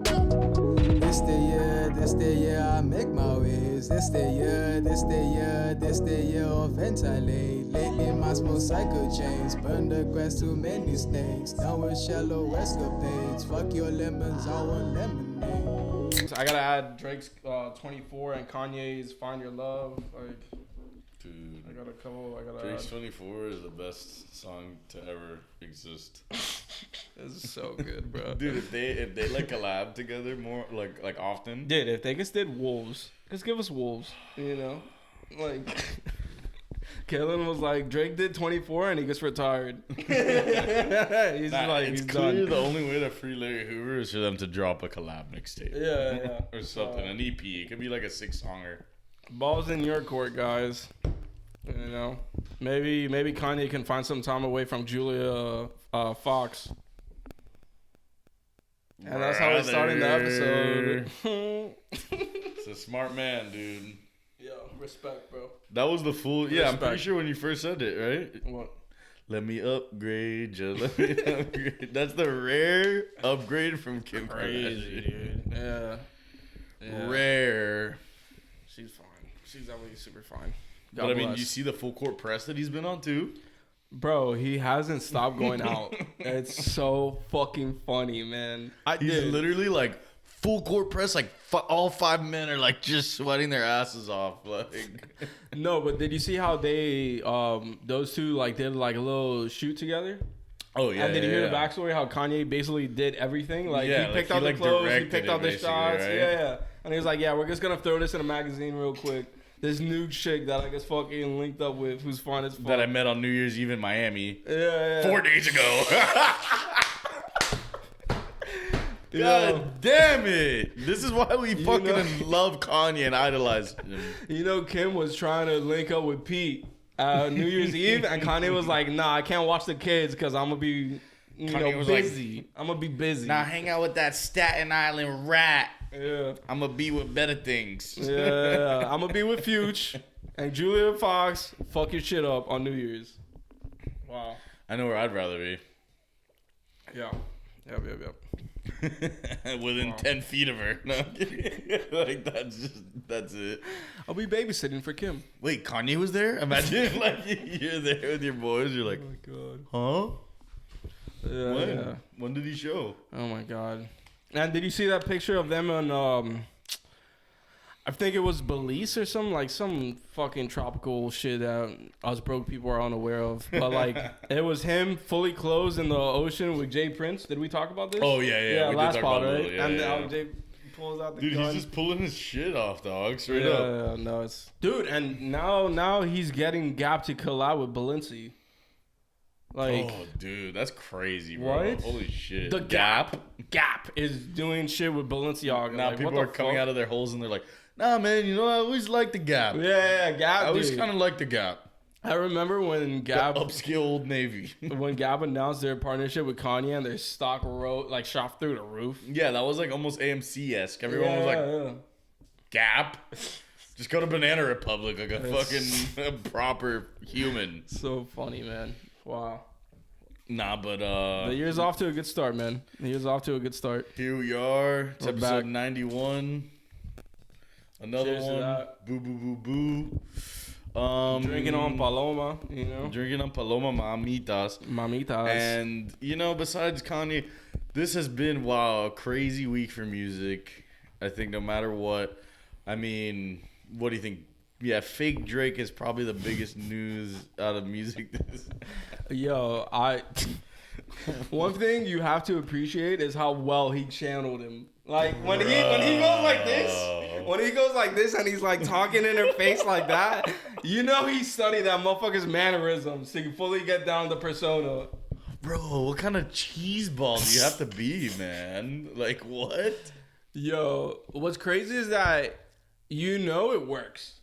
This the year I make my ways. This the year of ventilate. Lately my small cycle chains. Burn the grass, too many snakes. Down with shallow escapades. Fuck your lemons, I want lemonade. I gotta add Drake's 24 and Kanye's Find Your Love. Like, dude, I got a couple. Drake's 24 is the best song to ever exist. This is so good, bro. Dude, if they like collab together more like often. Dude, if they just did Wolves, just give us Wolves. You know, like Kellen was like, Drake did 24 and he gets retired. He's It's he's clear done. the only way to free Larry Hoover is for them to drop a collab mixtape. Yeah. Or something, an EP. It could be like a 6-songer. Ball's in your court, guys. You know, maybe Kanye can find some time away from Julia Fox. And that's how we're starting the episode. It's a smart man, dude. Yo, respect, bro. That was the full. Yeah, I'm pretty Respect. sure when you first said it, right? What? Let me upgrade you. Let me upgrade. That's the rare upgrade from Kim Crazy, Kardashian. dude. Yeah. Rare. She's fine. She's definitely super fine. But I mean, bless. you see the full court press that he's been on too? Bro, he hasn't stopped going out. It's so fucking funny, man. He's literally like full court press, like all 5 men are like just sweating their asses off. Like, No, but did you see how they those two like did like a little shoot together? oh yeah. And did you yeah, hear the yeah. backstory how Kanye basically did everything? Like Yeah, he like, picked he, out the like, clothes, he directed picked it out the basically, shots. right? Yeah. And he was like, yeah, we're just gonna throw this in a magazine real quick. This new chick that I guess fucking linked up with, who's fine as fuck. That I met on New Year's Eve in Miami Yeah. 4 days ago. Yo. God damn it! This is why we fucking know- love Kanye and idolize him. You know, Kim was trying to link up with Pete New Year's Eve, and Kanye was like, nah, I can't watch the kids because I'm gonna be, Kanye was like, busy. I'm gonna be busy. Now hang out with that Staten Island rat. Yeah. I'm gonna be with better things. Yeah. I'm gonna be with Fuge and Julia Fox. Fuck your shit up on New Year's. Wow. I know where I'd rather be. Yeah. Yep. Within Wow. 10 feet of her. No, I'm kidding. Like that's it. I'll be babysitting for Kim. Wait, Kanye was there? Imagine like you're there with your boys. You're like, Oh my god. huh? Yeah. When? Yeah. When did he show? Oh my god. And did you see that picture of them on I think it was Belize or something, like some fucking tropical shit that us broke people are unaware of. But like it was him fully clothed in the ocean with Jay Prince. Did we talk about this? Oh yeah. We did last talk pod, about right? it. Yeah, and yeah. then Jay pulls out the Dude, gun. he's just pulling his shit off, dog. Straight up. Yeah, no, it's and now he's getting Gap to collab with Balenci. Like Oh, dude, that's crazy, bro. What? Holy shit. the Gap is doing shit with Balenciaga. Now like, people what are the coming fuck? out of their holes and they're like, nah, man, you know, I always liked the Gap. Yeah, Gap. I always dude. kind of liked the Gap. I remember when Gap Upscale Old Navy. when Gap announced their partnership with Kanye and their stock shot through the roof. Yeah, that was like almost AMC-esque. Everyone was like, yeah. Gap? Just go to Banana Republic like a It's- fucking proper human. So funny, man. Wow. Nah, but The year's off to a good start, man. The year's off to a good start. here we are. It's We're episode back. 91. Another Cheers to one. that. Boo, boo, boo, boo. Drinking on Paloma, you know. Drinking on Paloma Mamitas. Mamitas. And, you know, besides Kanye, this has been, wow, a crazy week for music. I think no matter what. I mean, what do you think? Yeah, fake Drake is probably the biggest news out of music. Yo, one thing you have to appreciate is how well he channeled him. Like when he goes like this, and he's like talking in her face like that, you know he studied that motherfucker's mannerisms to fully get down the persona. Bro, what kind of cheeseball do you have to be, man? Like, what? Yo, what's crazy is that you know it works.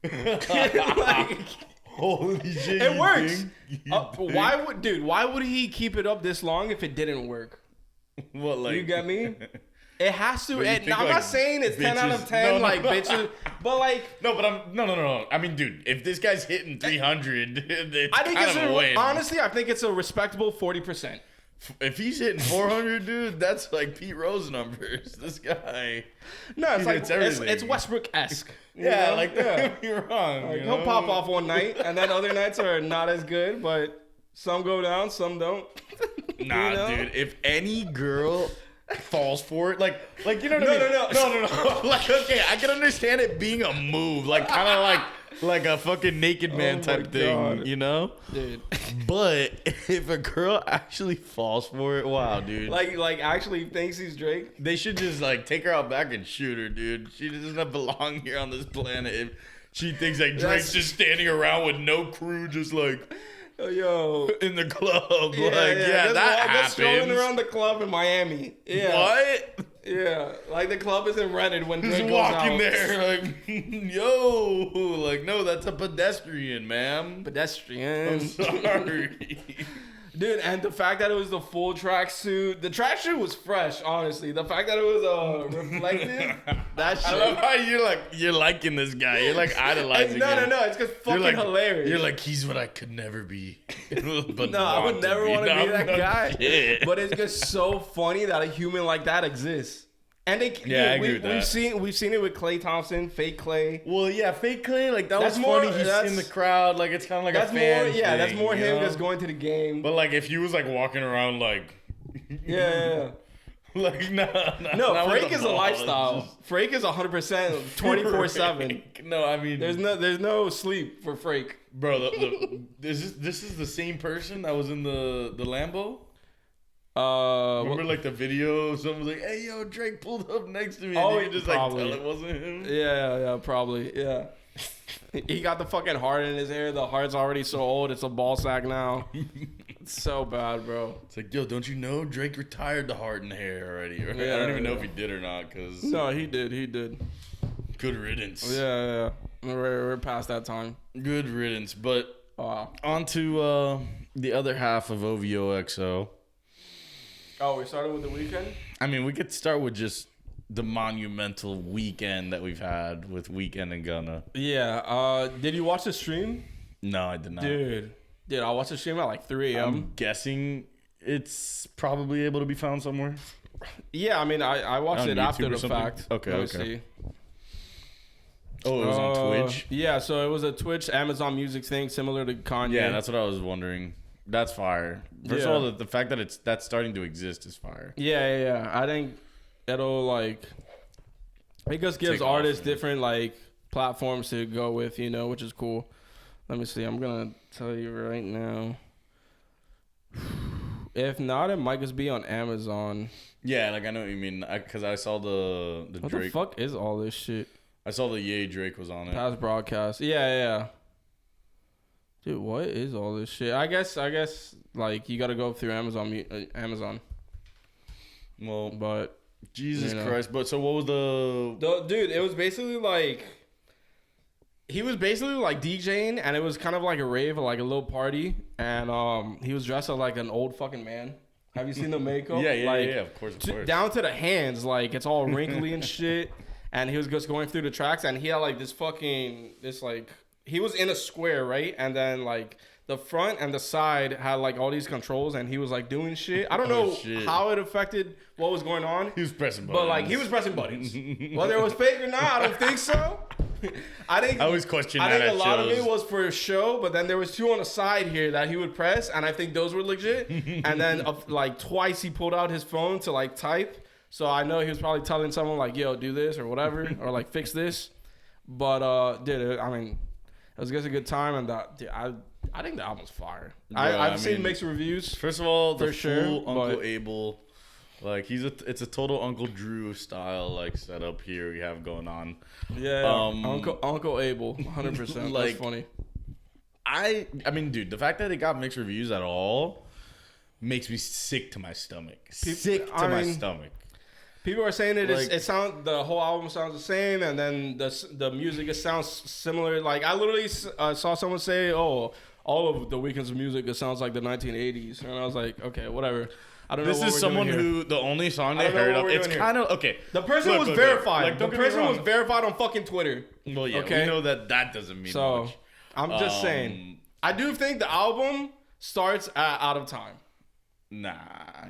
Like, Holy shit. it you works. think? You think? Why would he keep it up this long if it didn't work? What, like? You get me? It has to. But you And think, I'm like, not saying it's 10 out of bitches- 10, no, like no. bitches, but like No, but no. I mean, dude, if this guy's hitting 300, it's I think kind it's of a win. honestly, I think it's a respectable 40%. If he's hitting 400, dude, that's like Pete Rose numbers. This guy. No, it's like everything. it's Westbrook-esque. Yeah, know? like that. You're wrong. Like, he'll pop off one night, and then other nights are not as good, but some go down, some don't. Nah, you know? dude. If any girl falls for it, like you know what I mean? No. Like, okay, I can understand it being a move, like kind of like a fucking naked man type thing, you know? Dude. But if a girl actually falls for it, wow, dude. Like actually thinks he's Drake. They should just like take her out back and shoot her, dude. She doesn't belong here on this planet if she thinks like Drake's just standing around with no crew, just like yo in the club. yeah, that happens. Just strolling around the club in Miami. Yeah. What? Yeah, like the club isn't rented when Drake Just goes walking out. there like, yo, like no, that's a pedestrian, ma'am. Pedestrian. I'm sorry. Dude, and the fact that it was the full tracksuit, the tracksuit was fresh, honestly. The fact that it was reflective, that shit. I love how you're liking this guy. You're like idolizing him. No, it's just fucking hilarious. You're like, he's what I could never be. But no, I would never want to be that guy. Shit. But it's just so funny that a human like that exists. And I agree with that. We've seen it with Klay Thompson, fake Klay. Well, yeah, fake Klay, like that That's was more- funny. He's that's- in the crowd, like it's kind of like That's a fan more, yeah. thing, That's more you him know? just going to the game. But like, if he was like walking around, like, yeah. like no, Frake is a lifestyle. Frake is 100% 24/7. No, I mean, There's no sleep for Frake. bro. This is the same person that was in the Lambo. Remember like the video? Someone was like, "Hey, yo, Drake pulled up next to me." And you could just probably. like tell it wasn't him. Yeah, probably. Yeah. He got the fucking heart in his hair. The heart's already so old. It's a ball sack now. It's so bad, bro. It's like, yo, don't you know Drake retired the heart and hair already? Right? Yeah, I don't even know if he did or not. Cause No, he did. good riddance. Yeah. We're past that time. Good riddance. But Wow. on to the other half of OVOXO. Oh, we started with the Weeknd? I mean, we could start with just the monumental weekend that we've had with Weeknd and Gunna. Yeah. Did you watch the stream? No, I did not. Dude, I watched the stream at like 3 a.m. I'm guessing it's probably able to be found somewhere. Yeah, I mean, I watched On it YouTube after or the something? fact. Okay, Let me okay. see. Oh, it was on Twitch? Yeah, so it was a Twitch, Amazon Music thing, similar to Kanye. Yeah, that's what I was wondering. That's fire. First of Yeah. all, the fact that that's starting to exist is fire. Yeah. I think it'll like it just gives Take off, artists man. different like platforms to go with, which is cool. Let me see. I'm gonna tell you right now. If not, it might just be on Amazon. Yeah, like I know what you mean. Because I saw the What Drake. the fuck is all this shit? I saw the Ye Drake was on it. Past broadcast. Yeah. Dude, what is all this shit? I guess like you gotta go through Amazon. Well, But Jesus Christ. But so what was dude, it was basically like he was basically like DJing, and it was kind of like a rave or like a little party, and he was dressed up like an old fucking man. Have you seen the makeup? Yeah, like, of course. Down to the hands, like it's all wrinkly and shit. And he was just going through the tracks, and he had like he was in a square, right? And then like the front and the side had like all these controls, and he was like doing shit. I don't know how it affected what was going on. He was pressing buttons. But like he was pressing buttons. Whether it was fake or not, I don't think so. I always question that. I think a lot of it was for show, but then there was two on the side here that he would press, and I think those were legit. And then like twice he pulled out his phone to like type. So I know he was probably telling someone like, "Yo, do this or whatever," or like fix this. But dude, I mean, it was just a good time, and I think the album's fire. Yeah, I've seen mixed reviews. First of all, the for full sure, Uncle but- Abel, like it's a total Uncle Drew style like setup here we have going on. Yeah, Uncle Abel, 100%. Like, That's funny. I mean, dude, the fact that it got mixed reviews at all makes me sick to my stomach. My stomach. People are saying it. Like- The whole album sounds the same, and then the music sounds similar. Like I literally saw someone say, "Oh, all of the Weeknd's music it sounds like the 1980s," and I was like, "Okay, whatever." I don't know. This what is we're someone doing here. who the only song I they don't know heard what of. we're It's doing kind of okay. The person was Look, verified. like, The don't get me person was wrong. verified on fucking Twitter. Well, yeah, Okay? we know that doesn't mean So much. I'm just saying. I do think the album starts out of time. Nah,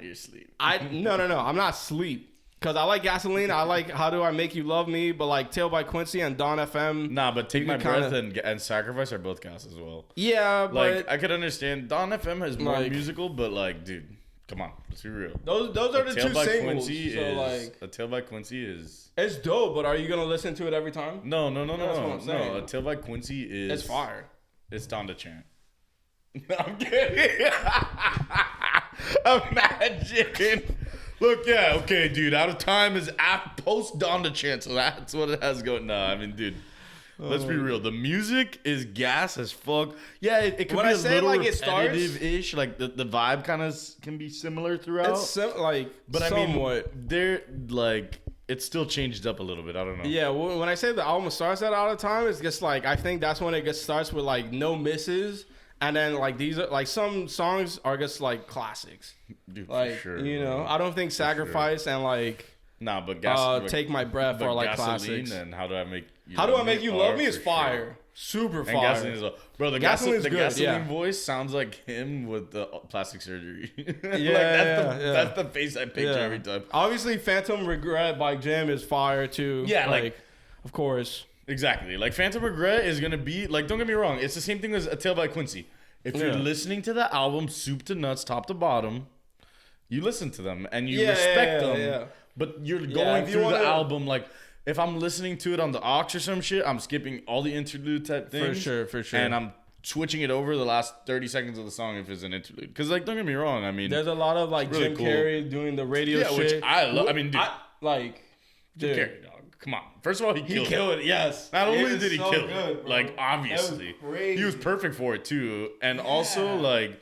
you're asleep. No. I'm not asleep. Cause I like Gasoline. I like How Do I Make You Love Me. But like Tail by Quincy and Dawn FM. Nah, but Take My Breath and Sacrifice are both gas as well. Yeah, but like I could understand Dawn FM is more musical, but like, dude, come on, let's be real. Those are the two singles. Quincy so is, like, A Tale by Quincy is. It's dope, but are you gonna listen to it every time? No. That's what I'm saying. A Tale by Quincy is. It's fire. It's Donda Chant. I'm kidding. Imagine. Look, yeah, okay, dude. Out of Time is post Donda Chant, so that's what it has going. Nah, I mean, dude. Let's be real. The music is gas as fuck. Yeah, it could be a little repetitive-ish. Like the vibe kind of can be similar throughout. It's but I somewhat. mean, they're like it's still changed up a little bit. I don't know. Yeah, when I say the album starts at Out of Time, it's just like I think that's when it starts with like no misses, and then like these are like some songs are just like classics. Dude, like for sure, you know, I don't think Sacrifice and like but Take My Breath are like classics. And How Do I Make You Love Me is fire. Sure. Super fire. And Gasoline as well. Bro, the Gasoline's Gasoline good, voice sounds like him with the plastic surgery. Yeah, that's the face I picture every time. Obviously, Phantom Regret by Jim is fire too. Yeah, like of course. Exactly. Like Phantom Regret is gonna be like, don't get me wrong, it's the same thing as A Tale by Quincy. If you're listening to the album soup to nuts, top to bottom, you listen to them and you respect them. Yeah. But you're going through the album like, if I'm listening to it on the aux or some shit, I'm skipping all the interlude type things. For sure. And I'm switching it over the last 30 seconds of the song if it's an interlude. Because, like, don't get me wrong. I mean, there's a lot of, like, really Jim Carrey doing the radio shit. Which I love. I mean, dude. Jim Carrey, dog. Come on. First of all, he killed it. Yes. Not only did he kill it, like, obviously. He was perfect for it, too. And also, like,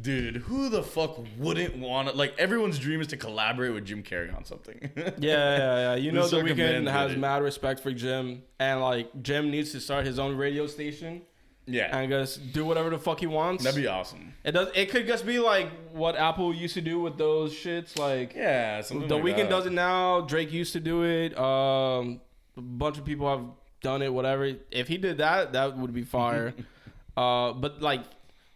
dude, who the fuck wouldn't want to? Like, everyone's dream is to collaborate with Jim Carrey on something. Yeah. You know, The Weeknd has mad respect for Jim. And, like, Jim needs to start his own radio station. Yeah. And just do whatever the fuck he wants. That'd be awesome. It could just be, like, what Apple used to do with those shits. Like, yeah, something The like Weeknd that. does it now. Drake used to do it. A bunch of people have done it, whatever. If he did that, that would be fire. But, like,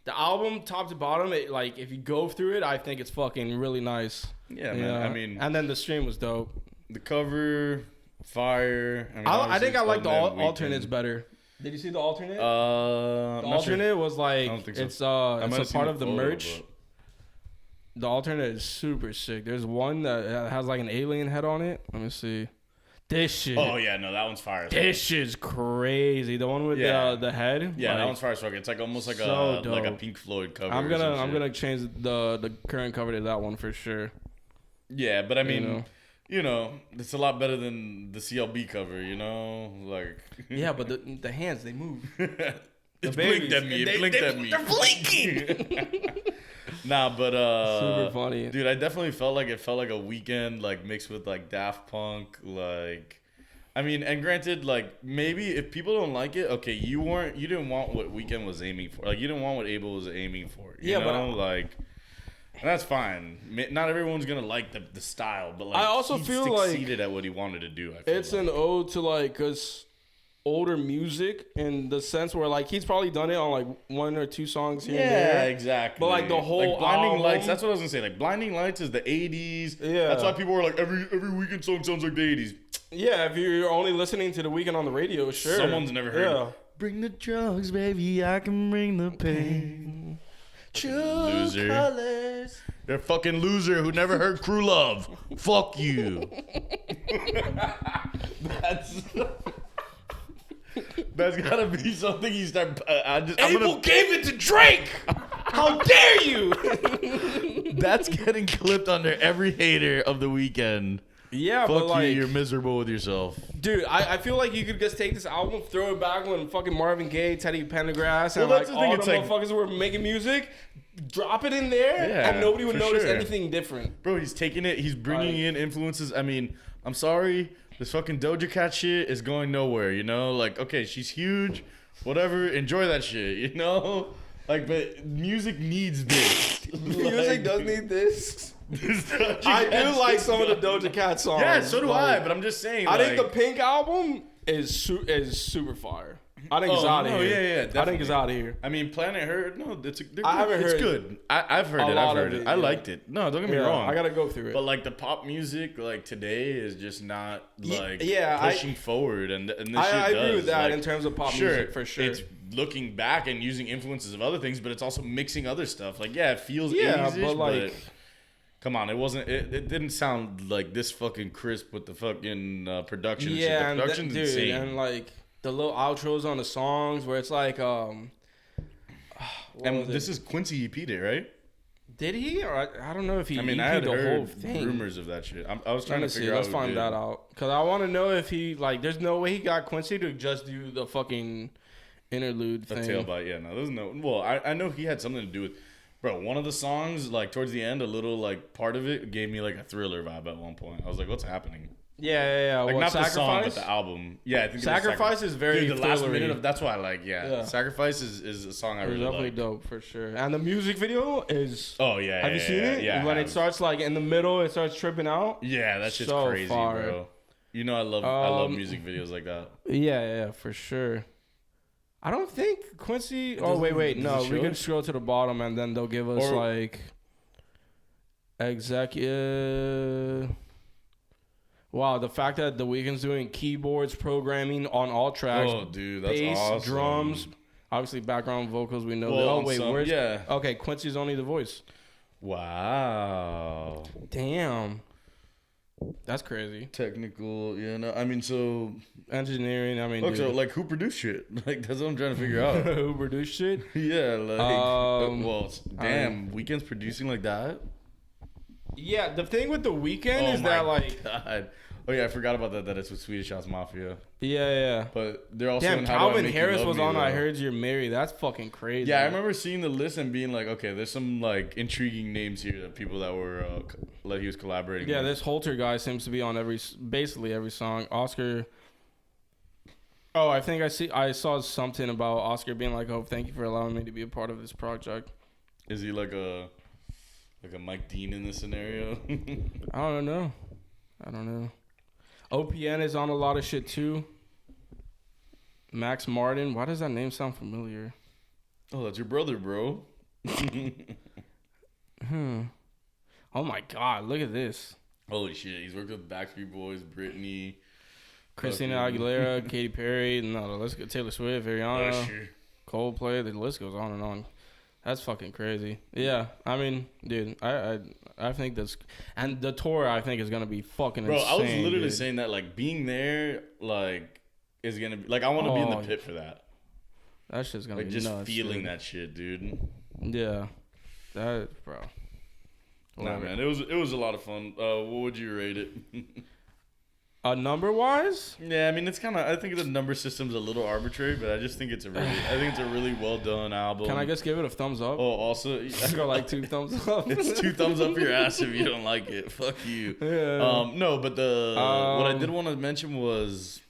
the album, top to bottom, it like if you go through it, I think it's fucking really nice. Yeah, man. I mean, and then the stream was dope. The cover, fire. I mean, I think I like the alternates better. Did you see the alternate? The alternate was like it's a part of the merch. The alternate is super sick. There's one that has like an alien head on it. Let me see. This shit. Oh yeah, no, that one's fire. This shit's crazy. The one with the head. Yeah, that one's fire as fuck. It's like almost like a Pink Floyd cover. I'm gonna change the current cover to that one for sure. Yeah, but I mean, you know, it's a lot better than the CLB cover. You know, like. Yeah, but the hands they move. It blinked at me. It blinked at me. They're blinking. Nah, but super funny, dude. I definitely felt like a Weeknd like mixed with like Daft Punk, like. I mean, and granted, like maybe if people don't like it, okay, you didn't want what Weeknd was aiming for, like you didn't want what Abel was aiming for, you know? But like, and that's fine. Not everyone's gonna like the style, but like I also feel like succeeded at what he wanted to do. It's an ode to like older music in the sense where like he's probably done it on like one or two songs here and there. Yeah, exactly. But like the whole like Blinding album, Lights, that's what I was gonna say. Like Blinding Lights is the 80s. Yeah. That's why people were like every Weeknd song sounds like the 80s. Yeah, if you're only listening to The Weeknd on the radio, sure. Someone's never heard it. Bring the drugs, baby, I can bring the pain. Loser. Colors. You're a fucking loser who never heard Crew Love. Fuck you. That's gotta be something you start. Abel gave it to Drake. How dare you? That's getting clipped under every hater of The Weeknd. Yeah, fuck but like, you're miserable with yourself, dude. I feel like you could just take this album, throw it back when fucking Marvin Gaye, Teddy Pendergrass, and like all the motherfuckers were making music. Drop it in there, and nobody would notice anything different. Bro, he's taking it. He's bringing in influences. I mean, I'm sorry. This fucking Doja Cat shit is going nowhere, you know? Like, okay, she's huge. Whatever. Enjoy that shit, you know? Like, but music needs this. Music does need this. I do like some of the Doja Cat songs. Yeah, so do I, but I'm just saying. I think the Pink album is super fire. I think it's out of here. Yeah, I think it's out of here. I mean, Planet Her, no, it's I haven't heard. It's good. I've heard it. I liked it. No, don't get me wrong. I gotta go through it. But like the pop music, like today, is just not like pushing forward, and this shit I agree with that like, in terms of pop music for sure. It's looking back and using influences of other things, but it's also mixing other stuff. Like it feels 80s-ish, but like. Come on, it wasn't. It didn't sound like this fucking crisp with the fucking production. Yeah, and shit. The production's insane. And like the little outros on the songs where it's like, and this is Quincy EP'd it, right? Did he? Or I don't know if he. I mean, I had heard rumors of that shit. I was trying to figure out. Let's find that out because I want to know if he like. There's no way he got Quincy to just do the fucking interlude thing. A tailbite, yeah. No, there's no. Well, I know he had something to do with. Bro, one of the songs, like, towards the end, a little, like, part of it gave me, like, a Thriller vibe at one point. I was like, what's happening? Yeah. Like, what, not Sacrifice? the song, but the album. Yeah, I think Sacrifice is very Dude, the last thrillery. minute of... That's why I like, yeah. Sacrifice is a song I really like. It's definitely dope, for sure. And the music video is... Oh, yeah, Have you seen it? Yeah, when it starts, like, in the middle, it starts tripping out. Yeah, that shit's so crazy, far. bro. You know I love music videos like that. Yeah, for sure. I don't think Quincy... Oh, wait. No, we can scroll to the bottom, and then they'll give us, like... Executive... Wow, the fact that The Weeknd's doing keyboards, programming on all tracks. Oh, dude, that's bass, awesome. drums, obviously background vocals, we know. Well, where's... Yeah. Okay, Quincy's only the voice. Wow. Damn. That's crazy. Technical, I mean, so... Engineering, I mean... Look, so, like, who produced shit? Like, that's what I'm trying to figure out. Who produced shit? Yeah, like... Weeknd's producing like that? Yeah, the thing with The Weeknd is that, like... God. Oh, yeah, I forgot about that it's with Swedish House Mafia. Yeah. But they're also Damn, in How Do I Calvin Make You Harris Love was Me, on though. I Heard You're Married. That's fucking crazy. Yeah, I remember seeing the list and being like, okay, there's some, like, intriguing names here of people that were, like, he was collaborating with. This Holter guy seems to be on basically every song. Oscar... Oh, I think I saw something about Oscar being like, "Oh, thank you for allowing me to be a part of this project." Is he like a Mike Dean in this scenario? I don't know. OPN is on a lot of shit too. Max Martin. Why does that name sound familiar? Oh, that's your brother, bro. Oh my God! Look at this. Holy shit! He's worked with Backstreet Boys, Britney, Christina Aguilera, Katy Perry. No, the list goes. Taylor Swift, Rihanna, Coldplay. The list goes on and on. That's fucking crazy. Yeah, I mean, dude, I think that's... And the tour, I think, is going to be fucking insane, I was literally saying that, like, being there, like, is going to be... Like, I want to be in the pit for that. That shit's going to be just nuts, feeling that shit, dude. Yeah. That, bro. Nah, man, it was a lot of fun. What would you rate it? Number-wise? Yeah, I mean, it's kind of... I think the number system's a little arbitrary, but I just think it's a really well-done album. Can I just give it a thumbs up? Oh, also... I go like 2 thumbs up. It's 2 thumbs up your ass if you don't like it. Fuck you. Yeah. No, but what I did want to mention was...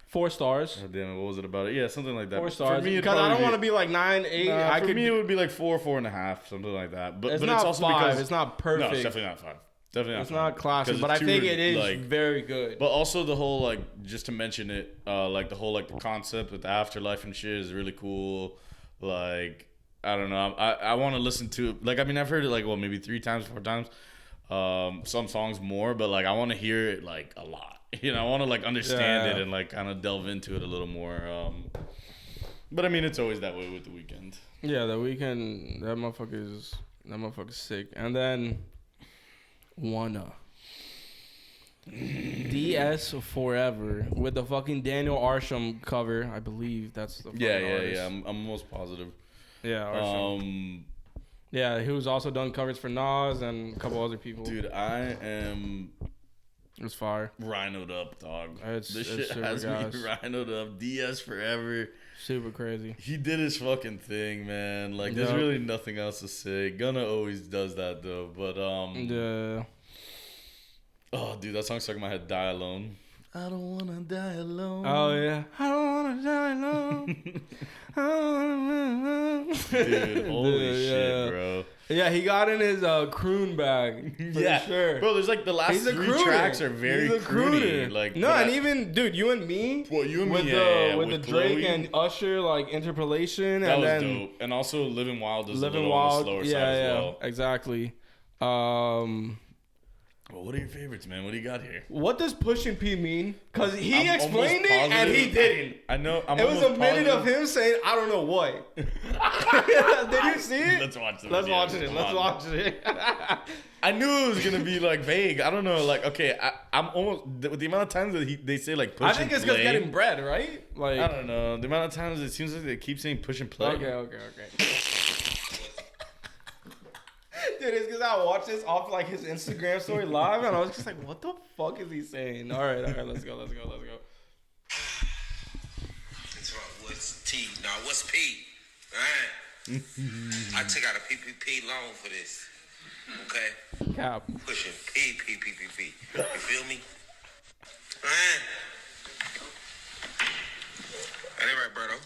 4 stars. Oh, damn it, what was it about it? Yeah, something like that. 4 stars. For me, because I don't want to be like 9, 8. For me, it would be like 4, 4.5, something like that. But it's not it's also 5. because... It's not perfect. No, it's definitely not 5. Definitely it's not classic, but I think it is like, very good. But also the whole, like, just to mention it, like the whole, like, the concept with the afterlife and shit is really cool. Like, I don't know, I want to listen to it. Like, I mean, I've heard it like, well, maybe 3 times, 4 times, some songs more, but like I want to hear it like a lot. You know, I want to like understand it and like kind of delve into it a little more. But I mean, it's always that way with The Weeknd. Yeah, The Weeknd, that motherfucker's sick. And then Wanna. DS Forever with the fucking Daniel Arsham cover. I believe that's the artist. I'm almost positive. Yeah, Arsham. Yeah, who's also done covers for Nas and a couple other people. Dude, I am... It was fire. Rhinoed up, dog. This shit has me rhinoed up. DS Forever. Super crazy. He did his fucking thing, man. Like, there's really nothing else to say. Gunna always does that, though. But, Yeah. Oh, dude, that song stuck in my head. Die Alone. I don't wanna die alone. Oh yeah. I don't wanna die alone. Dude, holy Dude, shit, bro. Yeah, he got in his croon bag. For sure. Bro, there's like the last He's a 3 crooner. tracks are very He's a croony. crooner. Like, no, and even dude, you and me. Well, you and with me, the with with the Drake Chloe. and Usher like interpolation, that and was then dope. And also Living Wild is Living a little on Wild. the slower Yeah, side as yeah, well. exactly. Well, what are your favorites, man? What do you got here? What does Pushin' P mean? Because he I'm explained almost it and he positive. didn't. I know. It was a minute of him saying, "I don't know what." Did you see it? Let's watch the Let's video. watch it. Come Let's on. watch it. I knew it was gonna be like vague. I don't know. Like, okay, I'm almost with the amount of times that they say like push I think and it's because play. getting bread, right? Like, I don't know. The amount of times it seems like they keep saying push and play. Okay. Dude, it's because I watched this off like his Instagram story live, and I was just like, "What the fuck is he saying?" All right, let's go. It's wrong. What's T? No, what's P? Alright. I took out a PPP loan for this. Okay? Cap. Pushing P. You feel me? Alright. That ain't right, Berto.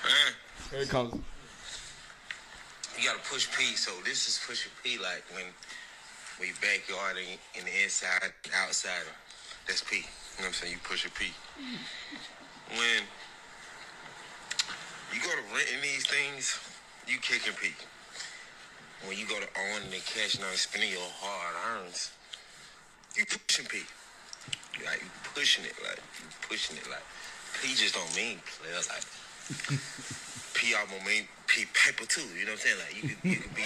Alright. Here it comes. You gotta push P, so this is pushing P like when your backyard in the inside, outside. That's P. You know what I'm saying? You push a P. When you go to renting these things, you kicking P. When you go to owning and cashing out and spending your hard earns, you pushing P. Like you pushing it like P just don't mean player like P almost mean P paper too, you know what I'm saying? Like you could be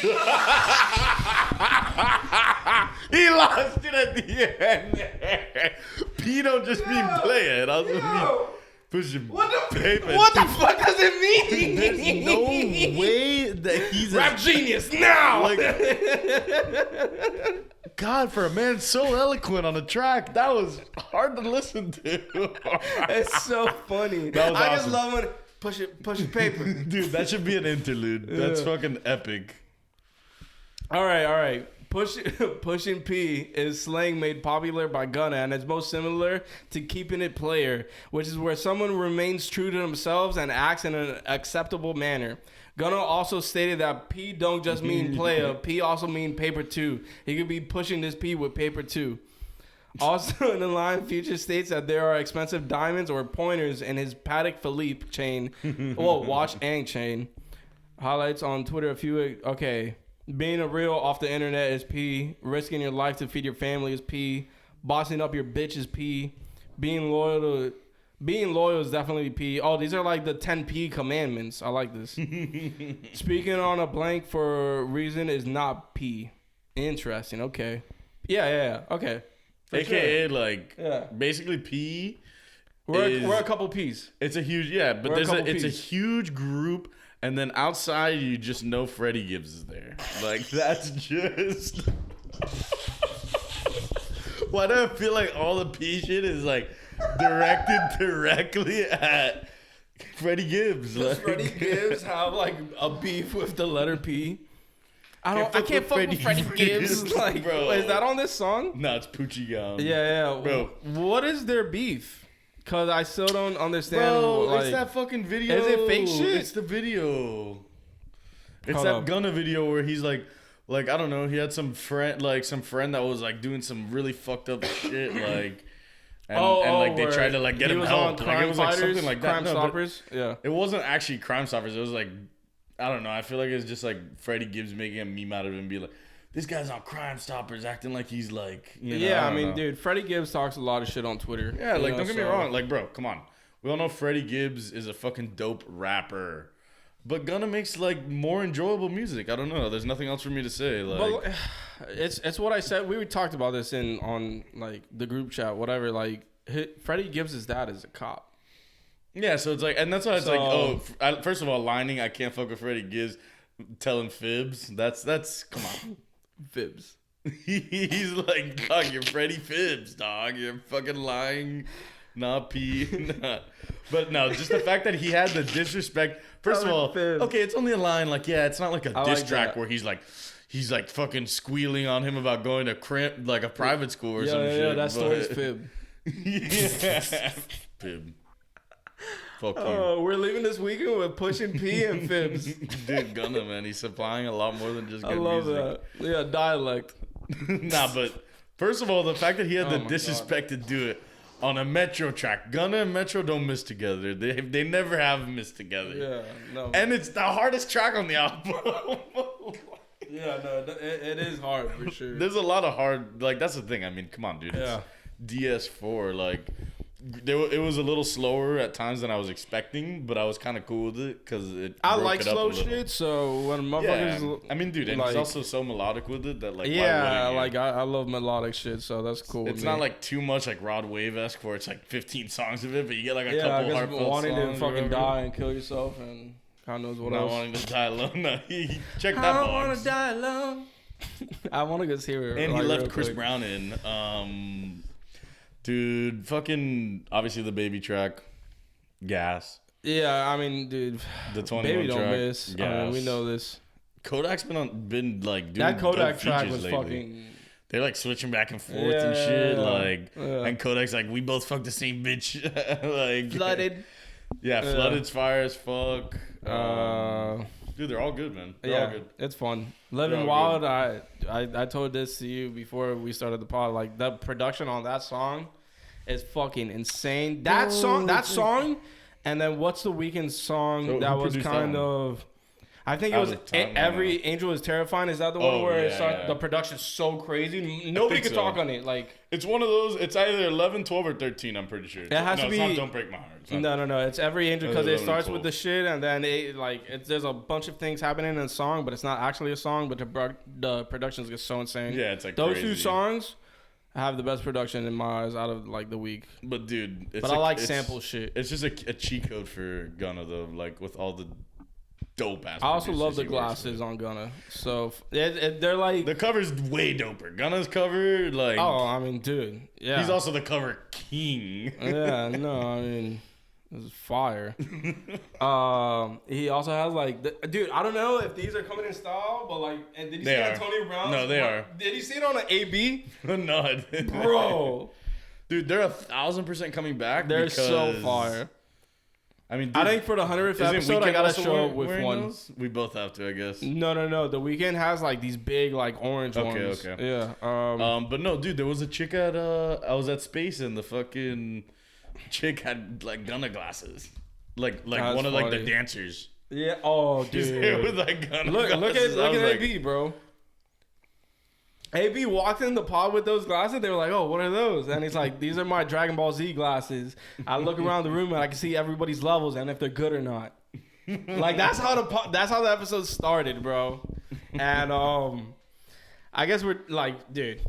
He lost it at the end. P don't just mean player. It also means pushing paper. What the fuck does it mean? There's no way that he's Rap genius now. like. God, for a man so eloquent on the track, that was hard to listen to. It's so funny. That was I just awesome. love when push it paper. Dude, that should be an interlude. That's fucking epic. All right. Pushing P is slang made popular by Gunna, and it's most similar to keeping it player, which is where someone remains true to themselves and acts in an acceptable manner. Gunna also stated that P don't just mean player, P also mean paper too. He could be pushing this P with paper too. Also in the line, Future states that there are expensive diamonds or pointers in his Patek Philippe chain, watch and chain. Highlights on Twitter a few. Okay, being a real off the internet is P. Risking your life to feed your family is P. Bossing up your bitch is P. Being loyal is definitely P. Oh, these are like the 10 P commandments. I like this. Speaking on a blank for a reason is not P. Interesting. Okay. Yeah. Okay. For AKA, sure. like, basically P. We're a couple P's. It's a huge, but We're a couple it's a Ps. huge group, and then outside you just know Freddie Gibbs is there. Like, that's just. Why do I feel like all the P shit is like directed directly at Freddie Gibbs? Does Like, Freddie Gibbs have like a beef with the letter P? I fuck can't with fuck with Freddie Freddie Gibbs. Gibbs, Like, bro. is that on this song? No, it's Poochie Gum. Yeah. Bro. What is their beef? Cause I still don't understand. Bro, like, it's that fucking video. Is it fake shit? It's the video. It's Hold that up. Gunna video where he's like I don't know, he had some friend that was like doing some really fucked up shit, like, and like they where tried to like get he him was help. on Like it was like Crime something like that. Crime No, but Stoppers. Yeah. it wasn't actually Crime Stoppers. It was like, I don't know. I feel like it's just like Freddie Gibbs making a meme out of him and be like, this guy's on Crime Stoppers acting like he's like, you know, Yeah, I I don't mean, know. dude, Freddie Gibbs talks a lot of shit on Twitter. Yeah, you like know, don't get me so- wrong. Like, bro, come on. We all know Freddie Gibbs is a fucking dope rapper. But Gunna makes like more enjoyable music. I don't know. There's nothing else for me to say. Like, But it's what I said. We talked about this on like the group chat, whatever. Like Freddie Gibbs' dad is a cop. yeah, so it's like, and that's why it's So- like, first of all, lining, I can't fuck with Freddie Gibbs, telling fibs. That's come on. Fibs. He's like, dog, you're Freddie Fibs, dog. You're fucking lying. Nah, P. Nah. But no, just the fact that he had the disrespect. First of all, Fibs. okay, it's only a line. Like, yeah, it's not like a I diss like track that. where he's like, he's like fucking squealing on him about going to like a private school or some shit. Yeah, that story's fib. Yeah. Fib. Fuck you. Oh, we're leaving this weekend with pushing P and fibs. Dude, Gunna, man, he's supplying a lot more than just good I love music. that. Yeah, dialect. Nah, but first of all, the fact that he had the my disrespect to do it on a Metro track. Gunna and Metro don't miss together. They never have missed together. Yeah, no. And it's the hardest track on the album. Yeah, no, it is hard for sure. There's a lot of hard, like, that's the thing. I mean, come on, dude. Yeah. It's DS4, like, it was a little slower at times than I was expecting, but I was kind of cool with it because I like slow shit, so when motherfuckers... Yeah, I mean, dude, and like, he's also so melodic with it that, like, yeah, like, I love melodic shit, so that's cool. It's not, like, too much, like, Rod Wave-esque where it's, like, 15 songs of it, but you get, like, a yeah, couple I guess heartfelt wanting songs. to fucking die and kill yourself and God knows what Not else. wanting to die alone. No, check that I box. don't want to die alone. I want to go see her. And he like, left real Chris quick. Brown in. Dude, fucking, obviously the Baby track, Gas. Yeah, I mean, dude, The 21 Baby track, don't miss. I mean, Gas. we know this. Kodak's been like, doing That Kodak dope track features was lately. fucking... They're like switching back and forth and shit. Yeah. Like, Yeah. and Kodak's like, we both fucked the same bitch. Like, Flooded. Yeah, Flooded's fire as fuck. Dude, they're all good, man. They're all Yeah, good. it's fun. Living all Wild, good. I told this to you before we started the pod. Like, the production on that song is fucking insane. That song, and then what's the Weeknd song So that who was produced kind that one? of... I think it Out was of time, Every Angel is Terrifying. Is that the one Oh, where yeah. the production's so crazy? Nobody think could so. talk on it. Like, It's one of those, it's either 11, 12, or 13, I'm pretty sure. It has to It's not be- Don't Break My Heart. It's not- no. It's Every Angel because it Eleven, starts 12. with the shit and then there's a bunch of things happening in the song, but it's not actually a song. But the production's just so insane. Yeah, it's like those two crazy. songs have the best production in my eyes out of like the week. But dude, it's But I like sample shit. It's just a cheat code for Gunna though, like with all the dope ass. I also love producers the he works glasses with. on Gunna. So they're like, The cover's way doper. Gunna's cover, like, oh, I mean, dude, yeah. he's also the cover king. Yeah, no, I mean, this is fire. He also has like, dude, I don't know if these are coming in style, but like, and did you They see are. Antonio Brown? No, they are. Did you see it on an AB? No, I didn't. Bro, Dude, they're 1,000% coming back. they're because, so fire. I mean, I dude, think for the 100th isn't episode, I Weeknd gotta also show up with wearing one. those? We both have to, I guess. No. The Weeknd has like these big like orange ones. Okay. Yeah. But no, dude, there was a chick at I was at Space and the fucking chick had like Gunna glasses, like That's one of like the funny. dancers. Yeah. Oh, She's there with dude. like Gunna Look at glasses. I was like, AB, bro. AB walked in the pod with those glasses. They were like, "Oh, what are those?" And he's like, "These are my Dragon Ball Z glasses." I look around the room and I can see everybody's levels and if they're good or not. Like that's how the episode started, bro. And I guess we're like, dude,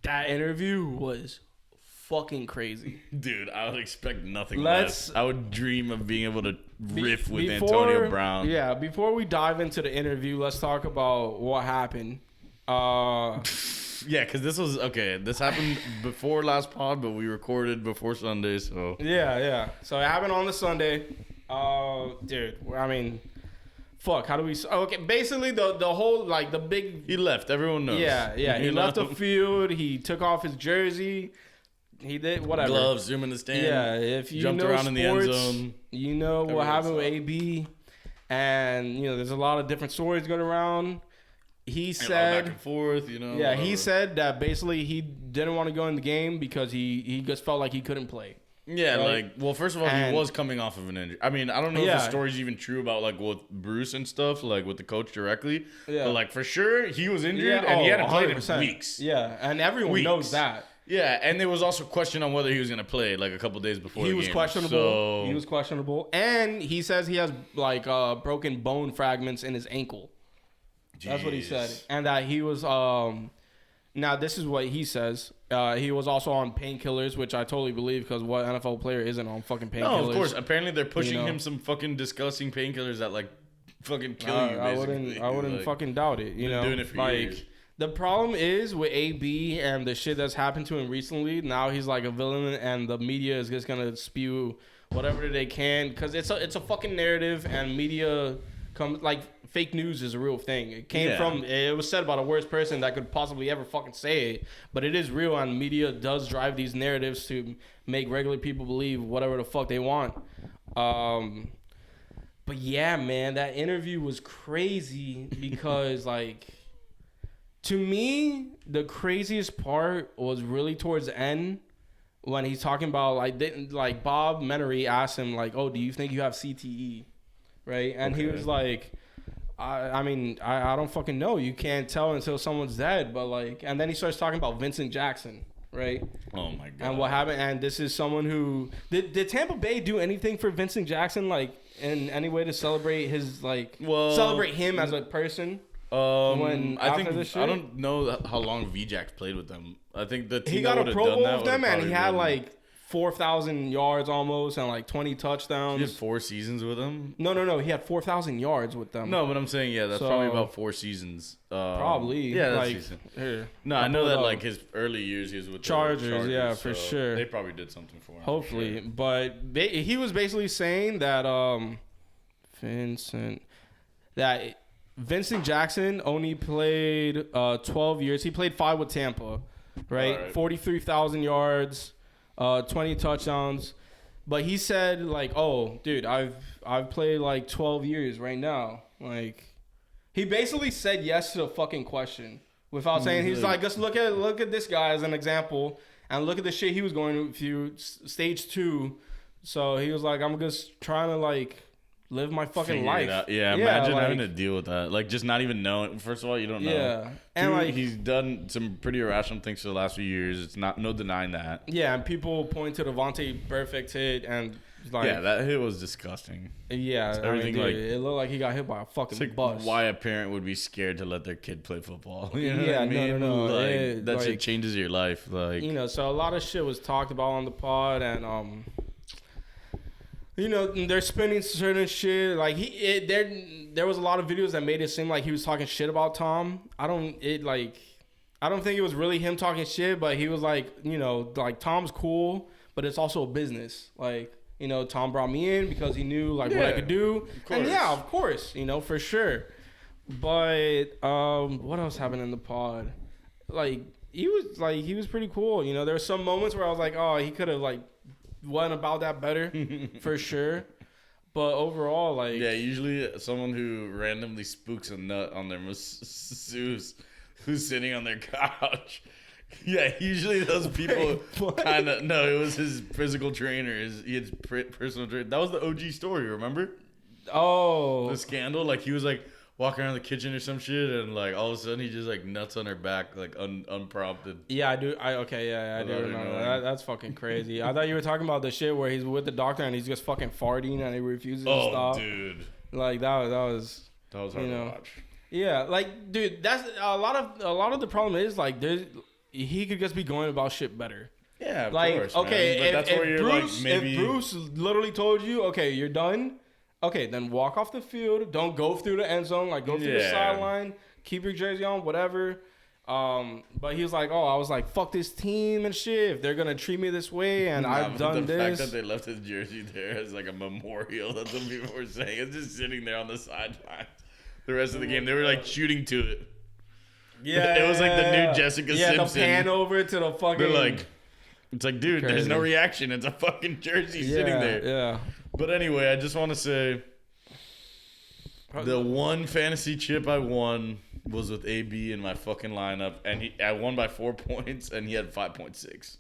that interview was fucking crazy. Dude, I would expect nothing Let's- less. I would dream of being able to riff with Before- Antonio Brown. Yeah, before we dive into the interview, let's talk about what happened. Yeah, because this was okay. This happened before last pod, but we recorded before Sunday, so Yeah. So it happened on the Sunday. Dude, I mean, fuck. How do we? Okay, basically the whole like the big. he left. Everyone knows. Yeah. He You left the know? field. He took off his jersey. He did whatever. gloves, zoom in the stand. Yeah, if you jumped know around in the end sports, zone. you know what Everyone happened with saw. AB, and you know there's a lot of different stories going around. He And all said, back and forth, you know. yeah, he whatever. said that basically he didn't want to go in the game because he just felt like he couldn't play. Yeah, Right? like, well, first of all, And- he was coming off of an injury. I mean, I don't know if Yeah. the story's even true about, like, with Bruce and stuff, like, with the coach directly. Yeah. But, like, for sure, he was injured, and he hadn't played in 100%. weeks. Yeah, and everyone Weeks. knows that. Yeah, and there was also question on whether he was going to play, like, a couple days before He the was game. questionable. So, He was questionable, and he says he has like broken bone fragments in his ankle. That's what he said, Jeez. and that he was. Now this is what he says. He was also on painkillers, which I totally believe because what NFL player isn't on fucking painkillers? No, of course. Apparently, they're pushing You know? him some fucking disgusting painkillers that, like, fucking kill you, I basically. wouldn't Like, fucking doubt it. You been know, doing it for like years. the problem is with AB and the shit that's happened to him recently. Now he's like a villain, and the media is just gonna spew whatever they can because it's a fucking narrative, and media fake news is a real thing. It came from, it was said by the worst person that could possibly ever fucking say it, but it is real, and media does drive these narratives to make regular people believe whatever the fuck they want. But yeah, man, that interview was crazy because like, to me, the craziest part was really towards the end when he's talking about like Bob Menery asked him like, oh, do you think you have CTE? Right? And he was like, I mean, I don't fucking know. You can't tell until someone's dead. But like, and then he starts talking about Vincent Jackson, right? Oh my God. And what happened? And this is someone who did Tampa Bay do anything for Vincent Jackson, like in any way to celebrate his celebrate him as a person? I don't know how long VJax played with them. I think the team he got a Pro Bowl with them, and he had won. like 4,000 yards almost and like 20 touchdowns. He had 4 seasons with them? No. He had 4,000 yards with them. No, but I'm saying, that's probably about 4 seasons. Probably. Yeah, that's like, decent. Here, no, I know that like his early years he was with Chargers, the Chargers, yeah, for sure. They probably did something for him. Hopefully. Sure. But he was basically saying that Vincent Jackson only played 12 years. He played 5 with Tampa, right? 43,000 yards. 20 touchdowns, but he said like, "Oh, dude, I've played like 12 years right now." Like, he basically said yes to the fucking question without saying. He's like, "Just look at this guy as an example, and look at the shit he was going through, stage 2." So he was like, "I'm just trying to like live my fucking life." Yeah, imagine having to deal with that. Like, just not even knowing. First of all, you don't know. Yeah. And dude, like, he's done some pretty irrational things for the last few years. It's no denying that. Yeah, and people point to the Vontae perfect hit, and like, yeah, that hit was disgusting. Yeah, everything dude, like it looked like he got hit by a fucking like bus. why a parent would be scared to let their kid play football? You know Yeah, what I mean? no. Like, that shit changes your life. Like, you know, so a lot of shit was talked about on the pod, and you know, they're spinning certain shit. Like there was a lot of videos that made it seem like he was talking shit about Tom. I don't think it was really him talking shit, but he was like, you know, like Tom's cool, but it's also a business. Like, you know, Tom brought me in because he knew like what I could do. And yeah, of course, you know, for sure. But what else happened in the pod? Like he was pretty cool. You know, there were some moments where I was like, oh, he could have like went about that better for sure. But overall, like, yeah, usually someone who randomly spooks a nut on their masseuse who's sitting on their couch. Yeah, usually those people kind of, no, it was his physical trainer. He had personal trainer. That was the OG story, remember? Oh. The scandal, like he was like walking around the kitchen or some shit, and like all of a sudden he just like nuts on her back, like unprompted. Yeah, I do. I do remember that. That's fucking crazy. I thought you were talking about the shit where he's with the doctor and he's just fucking farting and he refuses to stop. Oh, dude. Like that was hard to watch. Yeah, like, dude, that's a lot of the problem is like he could just be going about shit better. Yeah, of like, course, okay, man. But that's where you're Bruce, like, maybe if Bruce literally told you, okay, you're done. Okay, then walk off the field. Don't go through the end zone. Like, go through the sideline. Keep your jersey on, whatever. But he was like, oh, I was like, fuck this team and shit. If they're going to treat me this way and I've done the this. The fact that they left his jersey there as like a memorial, that's what people were saying. It's just sitting there on the sideline the rest of the game. They were like shooting to it. Yeah. It was like the new Jessica Simpson. Yeah, the pan over to the fucking. They're like, it's like, dude, crazy. There's no reaction. It's a fucking jersey sitting there. Yeah. But anyway, I just want to say the one fantasy chip I won was with AB in my fucking lineup, and I won by 4 points, and he had 5.6.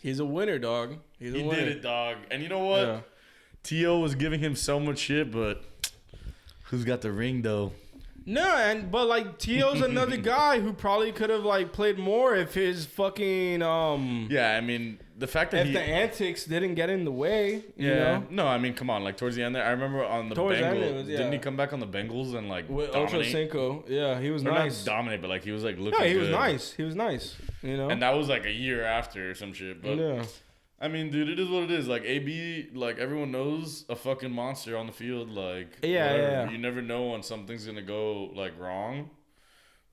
He's a winner, dog. He did it, dog. And you know what? Yeah. T.O. was giving him so much shit, but who's got the ring, though? No, but like T.O.'s another guy who probably could have like played more if his fucking Yeah, I mean the fact that if the antics didn't get in the way. You know? No, I mean come on, like towards the end there, I remember on the Bengals. Didn't he come back on the Bengals and like with dominate? Ochocinco? Yeah, he was or nice. Not dominate, but like he was like looking. Yeah, he good. was nice. He was nice. You know, and that was like a year after or some shit. But yeah. I mean, dude, it is what it is. Like AB, like everyone knows a fucking monster on the field. Like yeah. You never know when something's gonna go like wrong.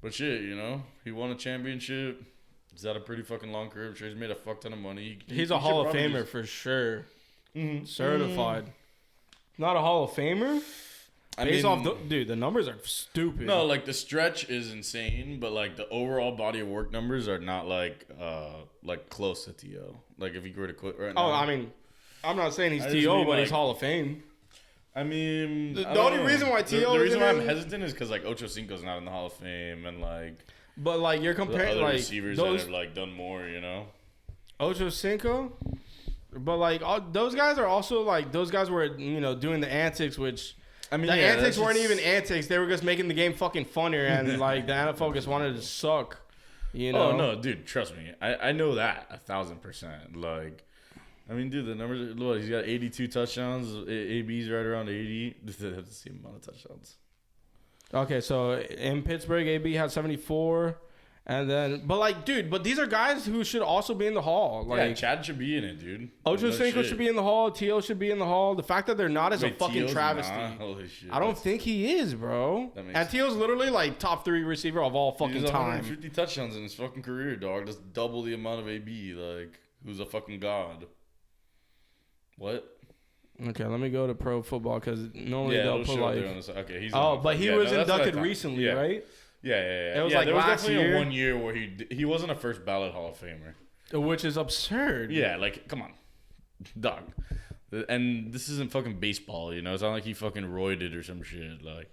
But shit, you know, he won a championship. He's had a pretty fucking long career. I'm sure he's made a fuck ton of money. He's a Hall of Famer for sure. Mm-hmm. Certified. Not a Hall of Famer? Based off the numbers are stupid. No, like the stretch is insane, but like the overall body of work numbers are not like close to T.O. Like if you were to quit right now. Oh, I mean, I'm not saying he's T.O., but he's Hall of Fame. I mean, the only reason why T.O. the reason why I'm hesitant is because like Ocho Cinco's not in the Hall of Fame, and like, but like you're comparing like receivers that have like done more, you know. Ocho Cinco, but like those guys are also like those guys were doing the antics, which. I mean, the antics weren't even antics. They were just making the game fucking funnier, and like the NFL just wanted to suck. You know? Oh no, dude, trust me, I know that 1,000%. Like, I mean, dude, the numbers. Look, he's got 82 touchdowns. AB's right around 80. That's the same amount of touchdowns. Okay, so in Pittsburgh, AB had 74. And then, but like, dude, but these are guys who should also be in the Hall. Like, yeah, Chad should be in it, dude. Ocho Cinco should be in the Hall. T.O. should be in the Hall. The fact that they're not is a fucking travesty. Holy shit. I don't think he is, bro. And T.O.'s literally like top 3 receiver of all fucking he's time. 150 touchdowns in his fucking career, dog. That's double the amount of AB. Like, who's a fucking god? What? Okay, let me go to pro football because normally they'll put like. Okay, he's. But he was inducted recently, right? Yeah. It was like there was last definitely year. One year where he wasn't a first ballot Hall of Famer, which is absurd. Yeah, like come on, dog. And this isn't fucking baseball, you know. It's not like he fucking roided or some shit. Like,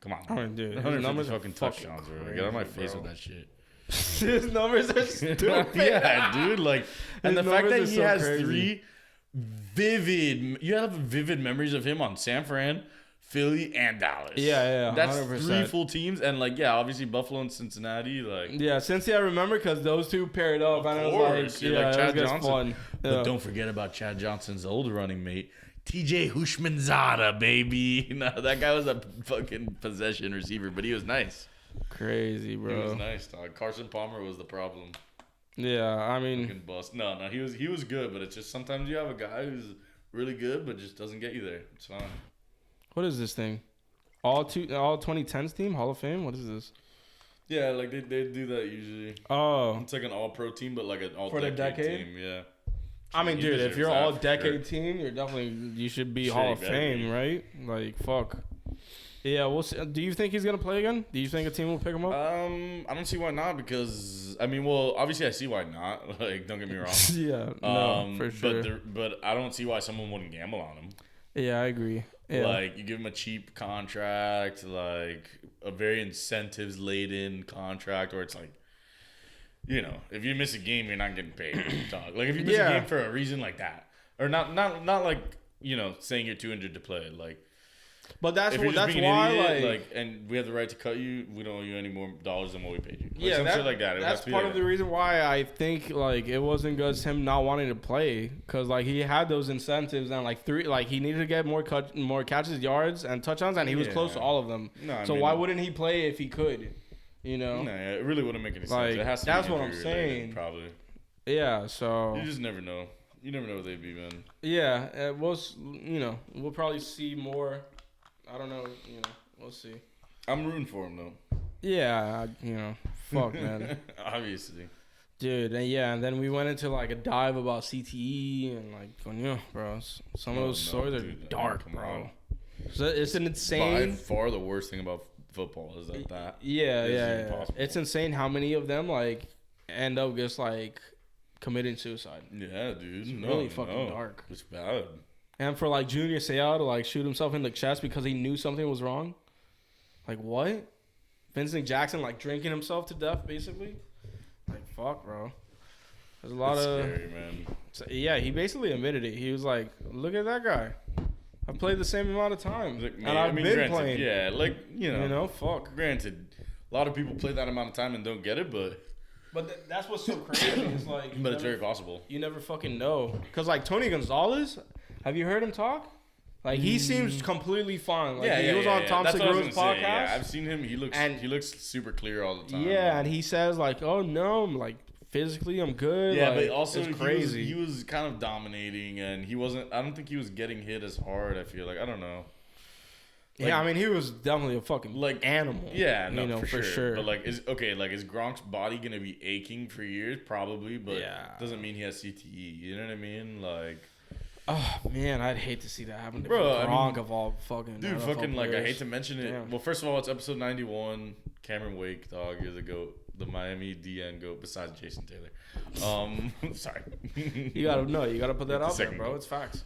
come on, I mean, dude, 150 fucking touchdowns, bro. Get out of my face with that shit. His numbers are stupid. Yeah, dude. Like, and the fact that he has crazy. you have vivid memories of him on San Fran, Philly, and Dallas. Yeah, 100%. That's 3 full teams, and like, yeah, obviously Buffalo and Cincinnati. Like, yeah, Cincy I remember because those two paired up. Of course, like Chad Johnson. Fun. But don't forget about Chad Johnson's old running mate, TJ Hushmanzada, baby. No, that guy was a fucking possession receiver, but he was nice. Crazy, bro. He was nice, dog. Carson Palmer was the problem. Yeah, I mean, fucking bust. No, he was good, but it's just sometimes you have a guy who's really good, but just doesn't get you there. It's fine. What is this thing? All 2010s team Hall of Fame. What is this? Yeah, like they do that usually. Oh, it's like an all-pro team, but like an all for the decade team. Yeah. I mean, dude, if you're all decade team, you should be Hall of Fame, right? Like, fuck. Yeah, we'll see. Do you think he's gonna play again? Do you think a team will pick him up? I don't see why not because I mean, well, obviously I see why not. Like, don't get me wrong. Yeah, no, for sure. But I don't see why someone wouldn't gamble on him. Yeah, I agree. Yeah. Like, you give him a cheap contract, like a very incentives laden contract, where it's like, you know, if you miss a game, you're not getting paid. Dog. Like, if you miss a game for a reason like that, or not like, you know, saying you're too injured to play, like. But that's why, like, and we have the right to cut you. We don't owe you any more dollars than what we paid you. Like, yeah, shit like that. That's part of the reason why I think like it wasn't just him not wanting to play, because like he had those incentives and like he needed to get more catches, yards, and touchdowns, and he was close to all of them. No, so why wouldn't he play if he could? You know, no, it really wouldn't make any like, sense. It has to that's be what I'm saying. Probably. Yeah. So you just never know. You never know what they'd be, man. Yeah, we'll probably see more. I don't know, we'll see. I'm rooting for him, though. Yeah, fuck, man. Obviously. Dude, and then we went into, like, a dive about CTE and, like, bro, some of those stories are dark, bro. So it's an insane... By far the worst thing about football is that Yeah. It's insane how many of them, like, end up just, like, committing suicide. Yeah, dude. It's really fucking dark. It's bad. And for, like, Junior Seau to, like, shoot himself in the chest because he knew something was wrong? Like, what? Vincent Jackson, like, drinking himself to death, basically? Like, fuck, bro. There's a lot of... scary, man. So, yeah, he basically admitted it. He was like, look at that guy. I played the same amount of time. Like, and I've been playing. Yeah, like, fuck. Granted, a lot of people play that amount of time and don't get it, but... But that's what's so crazy. It's like... But it's very possible. You never fucking know. Because, like, Tony Gonzalez... Have you heard him talk? Like, he seems completely fine. Like, he was on Thompson podcast. Yeah, I've seen him. He looks super clear all the time. Yeah, and he says, like, oh, no, I'm, like, physically, I'm good. Yeah, like, but also it's crazy. He was kind of dominating, and he wasn't... I don't think he was getting hit as hard, I feel like. I don't know. Like, yeah, I mean, he was definitely a fucking like animal. Yeah, no, for sure. But like, is Gronk's body gonna be aching for years? Probably, but doesn't mean he has CTE. You know what I mean? Like, Oh man, I'd hate to see that happen to Bro, Gronk of all fucking dude, NFL fucking like I players. hate to mention it. Damn. Well, first of all, it's episode 91. Cameron Wake, dog, is the GOAT, the Miami DN GOAT, besides Jason Taylor. Sorry. You gotta put that out there, second bro. GOAT. It's facts.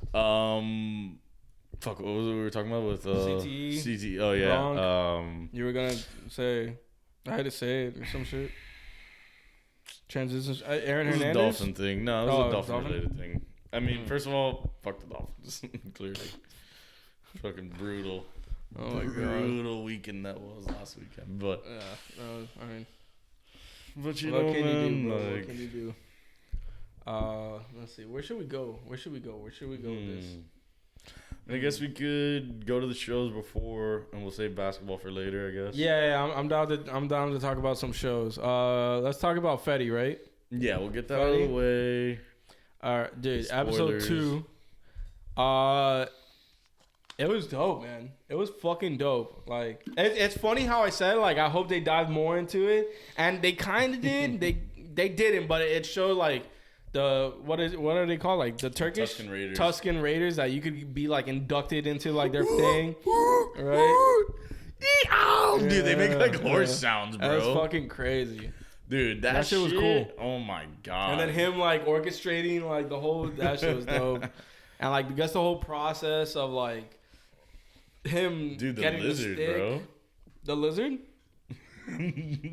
Fuck, what was it we were talking about with CTE? CTE. Oh yeah. Gronk. You were gonna say, I had to say it or some shit. Transitions. Aaron It was a Hernandez. Dolphin thing. No, it was a Dolphin Dolphin? related thing. I mean, first of all, fuck the Dolphins. Clearly. Fucking brutal. Oh my god. Brutal weekend that was last weekend. But Yeah. I mean, but you what know, can man, you do, bro? like, What can you do? Let's see. Where should we go? Where should we go with this? I guess we could go to the shows before, and we'll save basketball for later. I guess. Yeah, I'm down to talk about some shows. Let's talk about Fetty, right? Yeah, we'll get that out of the way. All right, dude. Spoilers. Episode 2. It was dope, man. It was fucking dope. Like, it's funny how I said, like, I hope they dive more into it, and they kind of did. They didn't, but it showed like the what are they called? Like the Turkish Tuscan Raiders. that you could be like inducted into like their thing, right? Dude, they make like horse sounds, bro. That was fucking crazy. Dude, that shit was cool. Oh my god. And then him like orchestrating like the whole that shit was dope. And like I guess the whole process of like him Dude, the getting lizard, the stick. bro. The lizard?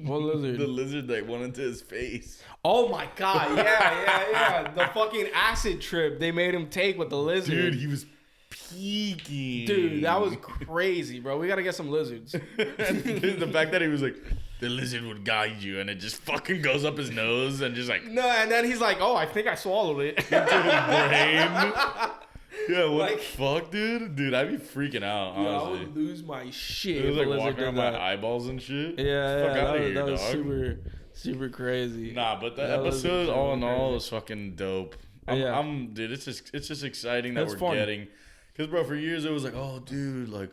What lizard? The lizard that went into his face. Oh my god, yeah. The fucking acid trip they made him take with the lizard. Dude, he was peeking. Dude, that was crazy, bro. We gotta get some lizards. The fact that he was like, the lizard would guide you, and it just fucking goes up his nose and just like No, and then he's like, oh, I think I swallowed it. into his brain. Yeah, what Like- the fuck, dude? Dude, I'd be freaking out, Yo, I honestly. would lose my shit. It was if like a lizard walking around did my that. eyeballs and shit. Yeah, Fuck outta here, that was dog. super crazy. Nah, but the That was episode, all in super all, crazy. was fucking dope. Yeah. Dude, it's just exciting that It's we're fun. getting. Because, bro, for years it was like, oh, dude, like,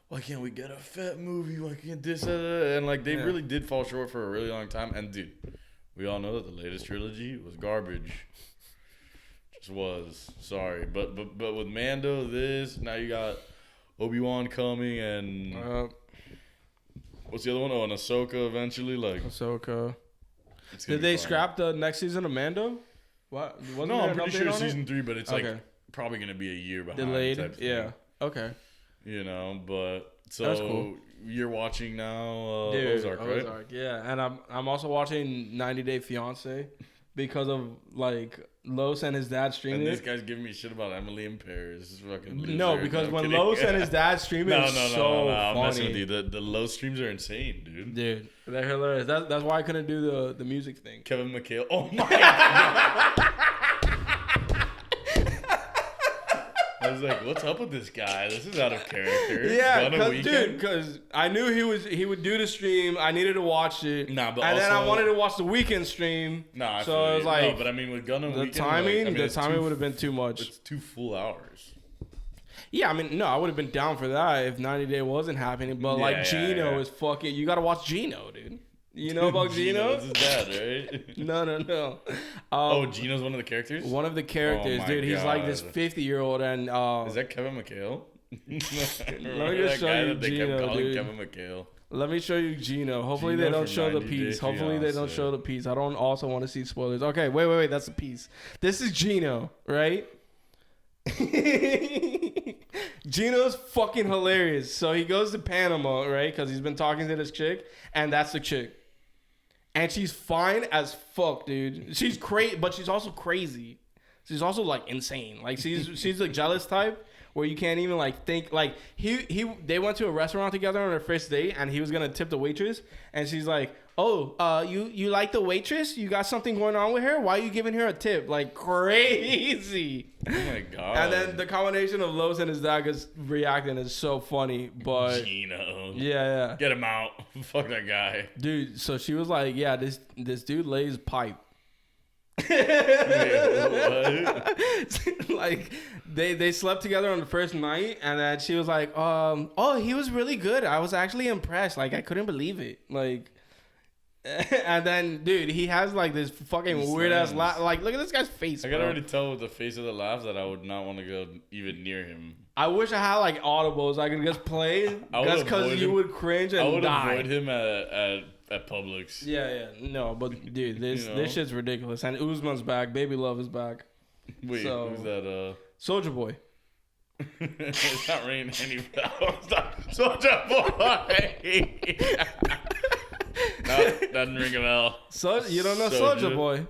why can't we get a Fett movie? Why can't this? And like, they really did fall short for a really long time. And dude, we all know that the latest trilogy was garbage. Just was. Sorry, but with Mando, now you got Obi-Wan coming, and what's the other one? Oh, and Ahsoka eventually. Like, Ahsoka. it's gonna Did be they fun. scrap the next season of Mando? What? Wasn't No, there I'm an pretty update sure on it's it? season 3, but it's Okay. like probably gonna be a year behind. Delayed. type thing, Yeah. Okay. You know, but so That's cool. you're watching now Dude, Ozark, right? Ozark, yeah. And I'm also watching 90 Day Fiance because of like Los and his dad And streaming this it. guy's giving me shit about Emily in Paris. This fucking loser. No, because I'm when kidding. Los and his dad stream it, no, it's no, so I'm messing funny. with you. The low streams are insane, dude. Dude, they're hilarious. That's why I couldn't do the music thing. Kevin McHale. Oh my god. I was like, what's up with this guy? This is out of character. Yeah, Gunna because I knew he would do the stream. I needed to watch it. Nah, but and then I also- wanted to watch the Weeknd stream. Nah, I so feel it was you. like No, but I mean, with Gunna the Weekend, timing. like, I mean, it's would have been too much. It's 2 full hours. Yeah, I mean, no, I would have been down for that if 90 Day wasn't happening. But like Yeah, Gino yeah. is fucking. You gotta watch Gino, dude. You know about Gino? That's his dad, right? No. Oh, Gino's one of the characters? One of the characters, Oh my dude. He's like this God. 50-year-old, and Is that Kevin McHale? Let me just that show guy you that they kept Gino, calling dude. Kevin McHale. let me show you Gino. Hopefully Gino they don't from show the 90 Day piece. Hopefully they don't Fiancé. show the piece. I don't also want to see spoilers. Okay, wait. That's the piece. This is Gino, right? Gino's fucking hilarious. So he goes to Panama, right? Because he's been talking to this chick, and that's the chick. And she's fine as fuck, dude. She's crazy, but she's also crazy. She's also like insane. Like she's the jealous type where you can't even like think. Like they went to a restaurant together on their first date, and he was gonna tip the waitress, and she's like, "Oh, you like the waitress? You got something going on with her? Why are you giving her a tip?" Like crazy. Oh my god. And then the combination of Los and his dad just reacting is so funny. But Gino. yeah. Get him out. Fuck that guy. Dude, so she was like, yeah, this dude lays pipe. Wait, what? Like they slept together on the first night, and then she was like, oh, he was really good. I was actually impressed. Like I couldn't believe it. Like And then, dude, he has like this fucking weird ass laugh. Like, look at this guy's face. I can already tell with the face of the laugh that I would not want to go even near him. I wish I had like audibles I could just play. Just because you would cringe and die. I would avoid him at Publix. Yeah. No, but dude, this shit's ridiculous. And Usman's back. Baby Love is back. Wait, who's that? Soulja Boy. It's not raining any bells. Soulja Boy. No, doesn't ring a bell. You don't know Soulja Boy?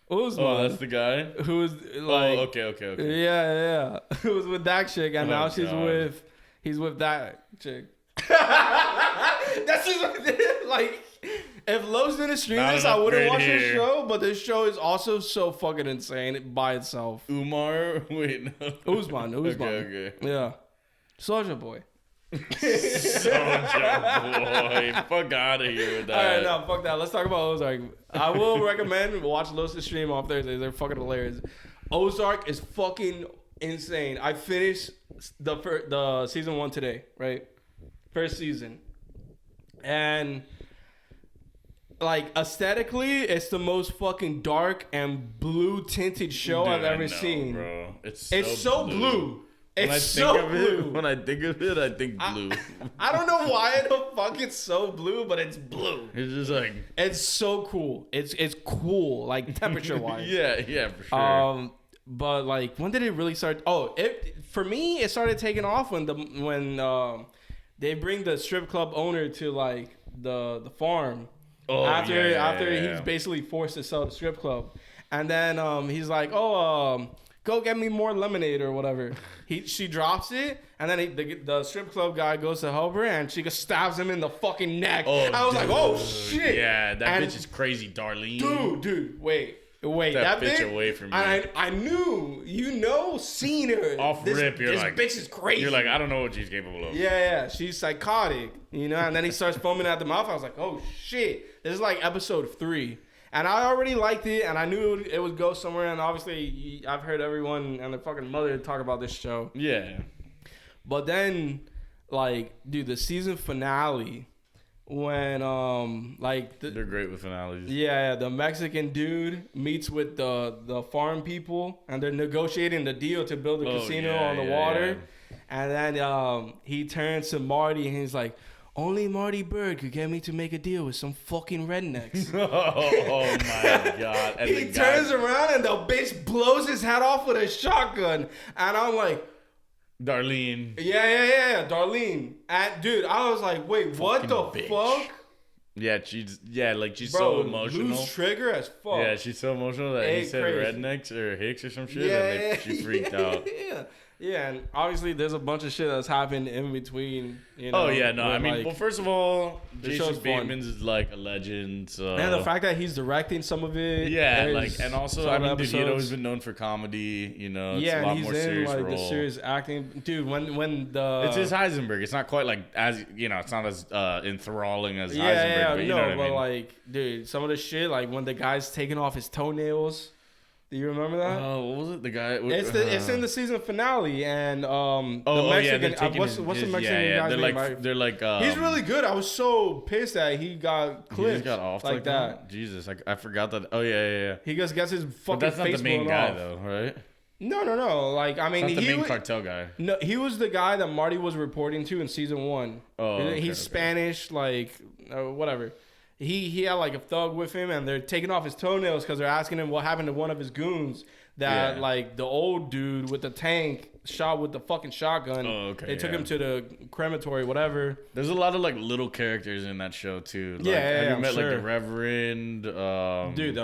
Usman. Oh, that's the guy who's like. Oh, okay. Yeah. Who was with that chick, and now he's with that chick. That's just like. If Los didn't stream this, I wouldn't watch this show. But this show is also so fucking insane by itself. Umar, wait, no. Usman. Okay. Yeah, Soulja Boy. Soulja Boy, fuck out of here with that. All right, no, fuck that. Let's talk about Ozark. I will recommend watch Los' stream off Thursdays. They're fucking hilarious. Ozark is fucking insane. I finished the season 1 today, right? First season, and like aesthetically, it's the most fucking dark and blue tinted show I've ever seen. Bro. It's so blue. It's so blue. When I think of it, I think blue. I don't know why the fuck it's so blue, but it's blue. It's just like it's so cool. It's cool, like temperature wise. yeah, for sure. But like, when did it really start? Oh, for me, it started taking off when they bring the strip club owner to like the farm. Oh, after he's basically forced to sell the strip club, and then he's like, go get me more lemonade or whatever. She drops it, and then the strip club guy goes to help her, and she just stabs him in the fucking neck. Oh, I was like, oh shit. Yeah, that bitch is crazy, Darlene. Dude, wait. That bitch away from me. I knew, seeing her. Off rip, you're like, this bitch is crazy. You're like, I don't know what she's capable of. Yeah, she's psychotic, and then he starts foaming at the mouth. I was like, oh shit. This is like episode 3. And I already liked it, and I knew it would go somewhere, and obviously I've heard everyone and their fucking mother talk about this show. Yeah. But then, like, dude, the season finale, when, they're great with finales. Yeah, the Mexican dude meets with the farm people, and they're negotiating the deal to build a casino on the water. Yeah. And then he turns to Marty, and he's like, only Marty Bird could get me to make a deal with some fucking rednecks. Oh my God. And he turns around and the bitch blows his head off with a shotgun. And I'm like, Darlene. Yeah, Darlene. And dude, I was like, wait, fucking what the bitch. Fuck? Yeah, she's so emotional. Loose trigger as fuck. Yeah, she's so emotional that he said crazy. Rednecks or Hicks or some shit. And she freaked out. Yeah, and obviously there's a bunch of shit that's happened in between. Oh yeah, no, I mean, well, first of all, Jason Bateman's is like a legend. So. And the fact that he's directing some of it. Yeah, and also, I mean, dude, he'd always been known for comedy. It's a lot more serious role. The serious acting, dude. When the it's his Heisenberg. It's not quite like it's not as enthralling as Heisenberg. But you know what I mean? Like, dude, some of the shit, like when the guy's taking off his toenails. Do you remember that? Oh, what was it? The guy. It's in the season finale, and the Mexican. What's the Mexican guy's name? They're like. He's really good. I was so pissed that he got clipped. He just got off like that. Jesus, I forgot that. Oh yeah. He just gets his fucking face blown off. But that's not the main guy though, right? No. Like, I mean, he's not the main cartel guy. No, he was the guy that Marty was reporting to in season 1. Oh, he's Spanish, like whatever. He had like a thug with him, and they're taking off his toenails because they're asking him what happened to one of his goons that like the old dude with the tank shot with the fucking shotgun. Oh, okay. They took him to the crematory, whatever. There's a lot of like little characters in that show too. Like, have you met like the Reverend? Dude,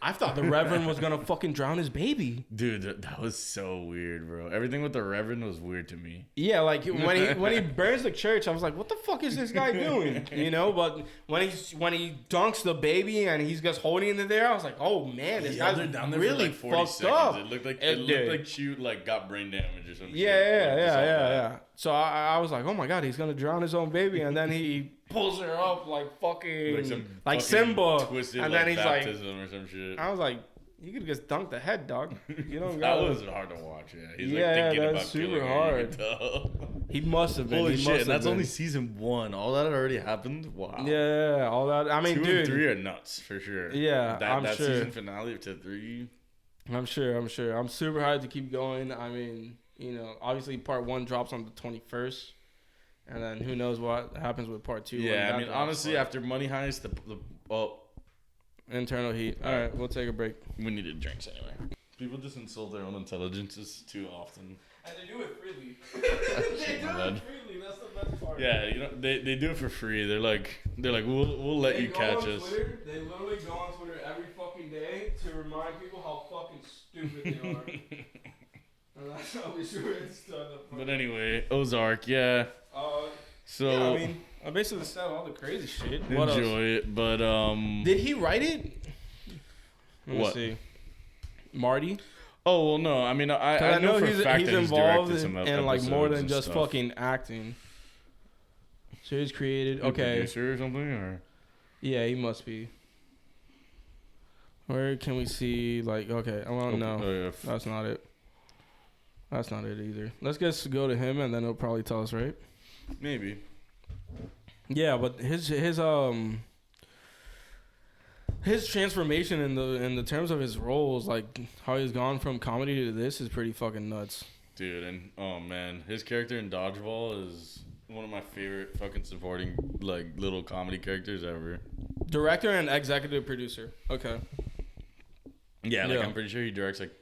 I thought the Reverend was gonna fucking drown his baby. Dude, that was so weird, bro. Everything with the Reverend was weird to me. Yeah, like when he burns the church, I was like, what the fuck is this guy doing? But when he dunks the baby and he's just holding it there, I was like, oh man, this guy's really fucked up. It looked like she got brain damage or something. Yeah. So I was like, oh my God, he's gonna drown his own baby, and then he pulls her up like fucking like Simba, twisted, and then he's like, or some shit. I was like, you could just dunk the head, dog. You don't that was hard to watch. Yeah, he's that's super hard. He must have been. Holy he shit! must And that's have only been. season 1. All that had already happened. Wow. Yeah, all that. I mean, 2 dude. and 3 are nuts for sure. Yeah, I'm that sure. season finale to 3. I'm sure. I'm super hyped to keep going. I mean, obviously part 1 drops on the 21st, and then who knows what happens with part 2. Yeah, I mean, honestly, after Money Heist, internal heat. All right, we'll take a break. we needed drinks anyway. People just insult their own intelligences too often. And they do it freely. Shit, my bad. freely. That's the best part. Yeah, they do it for free. They're like we'll let you catch us. They literally go on Twitter every fucking day to remind people how fucking stupid they are. And that's how we sure it's done. But anyway, Ozark, yeah. So yeah, I mean, I basically said all the crazy shit. What else? enjoy it, but Did he write it? Let me What? see. Marty? Oh well, no. I mean, I know for a fact he's that he's involved directed some in like more than episodes and just stuff. fucking acting. So he's created. A Okay. producer or something, or Yeah, he must be. Where can we see like? Okay, well, no, Oh, yeah. that's not it. That's not it either. Let's just go to him and then he'll probably tell us, right? Maybe. Yeah, but his transformation in the terms of his roles, like how he's gone from comedy to this, is pretty fucking nuts. Dude, and oh man, his character in Dodgeball is one of my favorite fucking supporting like little comedy characters ever. Director and executive producer. Okay. Yeah, like Yeah. I'm pretty sure he directs like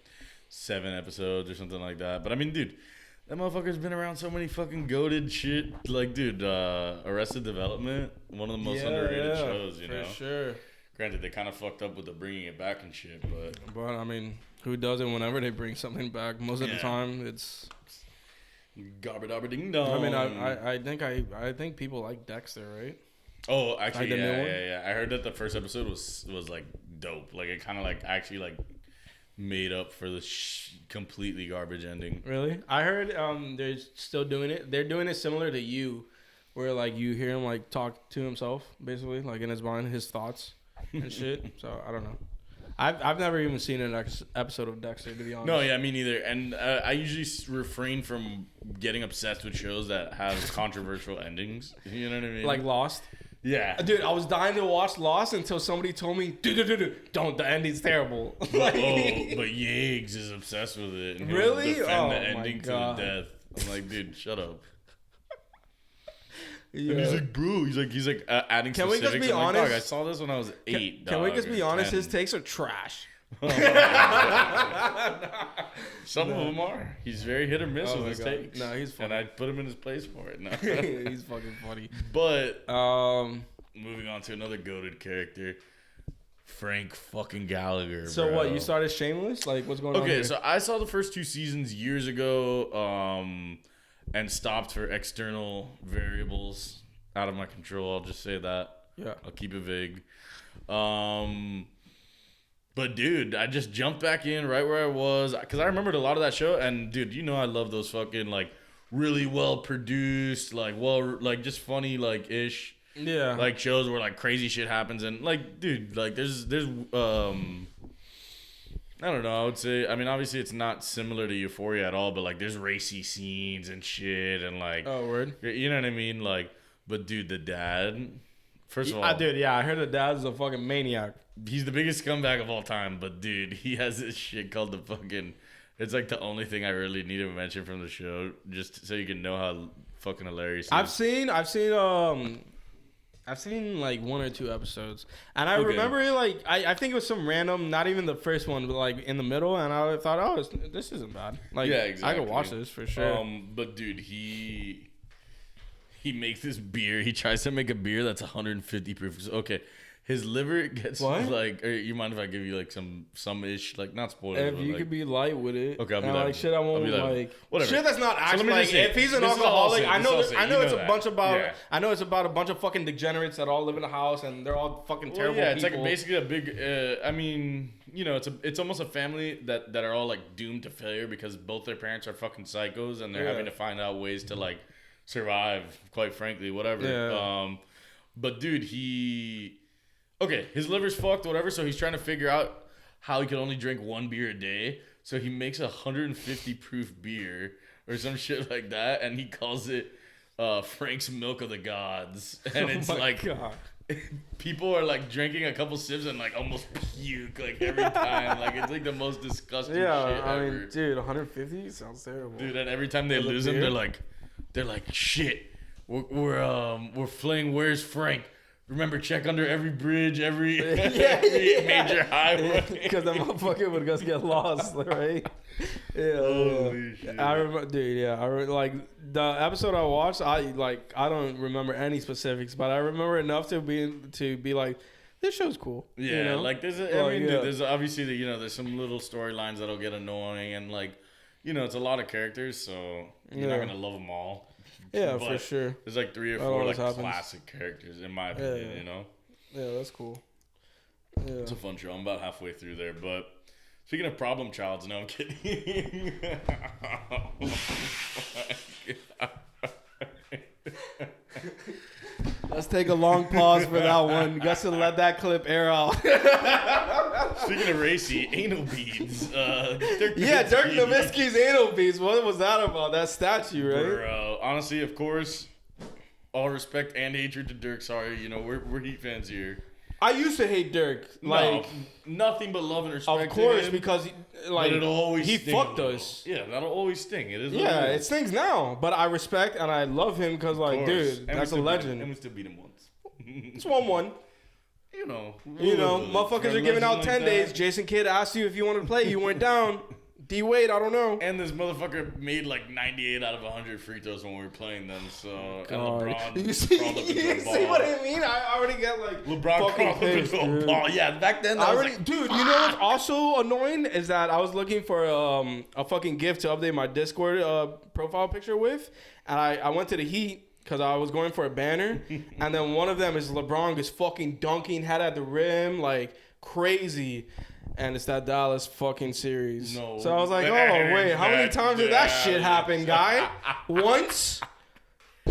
7 episodes or something like that. But I mean, dude, that motherfucker's been around so many fucking goated shit. Like, dude, Arrested Development, one of the most underrated shows, you know? For sure. Granted, they kind of fucked up with the bringing it back and shit, but But, I mean, who doesn't whenever they bring something back? Most of the Yeah. time, it's... gobber dabber ding dong. I mean, I think people like Dexter, right? Oh, actually, Like the new one? yeah. I heard that the first episode was like dope. Like it kind of like actually like made up for the completely garbage ending. Really? I heard they're still doing it. They're doing it similar to You, where like you hear him like talk to himself, basically, like in his mind, his thoughts and shit. So I don't know. I've never even seen an episode of Dexter, to be honest. No, yeah, me neither. And I usually refrain from getting obsessed with shows that have controversial endings. You know what I mean? Like Lost. yeah. Dude, I was dying to watch Lost until somebody told me, dude, don't. The ending's terrible. Oh, but Yeggs is obsessed with it. And he'll Really? defend Oh, the my ending to God. the death. I'm like, dude, shut up. Yeah. And he's like, bro, he's like adding Can we specifics. just be I'm like, honest? Dog, I saw this when I was 8. Can we just dog, be or honest? 10. His takes are trash. Some of them are. He's very hit or miss Oh with my his God. takes. No, he's funny. And I put him in his place for it. No. He's fucking funny. But Um. moving on to another goated character, Frank fucking Gallagher. So bro. what? You started Shameless? Like, what's going on? Okay, here? so I saw the first 2 seasons years ago, and stopped for external variables out of my control. I'll just say that. Yeah. I'll keep it vague. But dude, I just jumped back in right where I was because I remembered a lot of that show. And dude, you know I love those fucking like really well produced, like just funny like ish Yeah. like shows where like crazy shit happens and like dude, like there's I don't know. I would say, I mean, obviously it's not similar to Euphoria at all, but like there's racy scenes and shit and like Oh, word. you know what I mean, like. But dude, the dad. First of all, Dude, yeah, I heard the dad's a fucking maniac. he's the biggest scumbag of all time, but dude, he has this shit called the fucking. It's like the only thing I really need to mention from the show, just so you can know how fucking hilarious. I've seen like 1 or 2 episodes, and I Okay. remember it like I think it was some random, not even the first one, but like in the middle, and I thought, oh, this isn't bad. Like, Yeah, I exactly. could watch this for sure. But dude, he makes this beer. He tries to make a beer that's 150 proof. Okay, his liver gets What? like. Or you mind if I give you like some ish, like not spoilers. If but, you like, could be light with it, Okay, I'll be and, light like with shit, it. I I'll won't be light with like it. Whatever. shit that's not let actually me like just say, if he's an this is all I'll alcoholic. say, I this is all know I'll say, I you know know it's a that. bunch about Yeah. I know it's about a bunch of fucking degenerates that all live in a house and they're all fucking Well, terrible. yeah, it's people. like basically a big. I mean, you know, it's almost a family that are all like doomed to failure because both their parents are fucking psychos and they're Yeah. having to find out ways to like survive. Quite frankly, whatever. Yeah. But dude, his liver's fucked, whatever. So he's trying to figure out how he can only drink 1 beer a day. So he makes 150 proof beer, or some shit like that, and he calls it Frank's Milk of the Gods, and it's God. people are like drinking a couple sips and like almost puke like every time. Like it's like the most disgusting shit I ever. mean, dude, 150 sounds terrible. Dude, and every time they lose him, they're like, shit. We're flaying. Where's Frank? Remember, check under every bridge, every major highway. Because that motherfucker would just get lost, right? Yeah. Holy shit. I remember, dude. Yeah, like the episode I watched. I don't remember any specifics, but I remember enough to be like, this show's cool. Yeah, you know? like dude, there's obviously there's some little storylines that'll get annoying, and like, it's a lot of characters, so you're not gonna love them all. Yeah, but for sure. There's like 3 or 4 like classic characters in my opinion, Yeah, that's cool. Yeah. It's a fun show. I'm about halfway through there, but speaking of problem childs, no, I'm kidding. Let's take a long pause for that one. Guess to let that clip air out. Speaking of racy, anal beads. Dirk Nowitzki's anal beads. What was that about? That statue, right? Bro, honestly, of course, all respect and hatred to Dirk. Sorry, we're Heat fans here. I used to hate Dirk. Like, nothing but love and respect. of course, to him, because but it'll always he sting fucked us. Yeah, that'll always sting. It is. Yeah, it stings now, but I respect and I love him because, like, dude, that's a legend. And we still beat him once. It's 1-1. You know, motherfuckers are giving out 10 days. Jason Kidd asked you if you wanted to play. You went down. D Wade, I don't know. And this motherfucker made like 98 out of 100 free throws when we were playing them. So and LeBron you see, crawled up into a ball. See what I mean? I already get like LeBron crawled up into a ball. Yeah, back then that was like, dude. You know what's also annoying is that I was looking for a fucking gift to update my Discord profile picture with, and I went to the Heat because I was going for a banner, and then one of them is LeBron just fucking dunking head at the rim like crazy. And it's that Dallas fucking series. No, so I was like, oh, wait, how many times did that shit happen, guy? Once?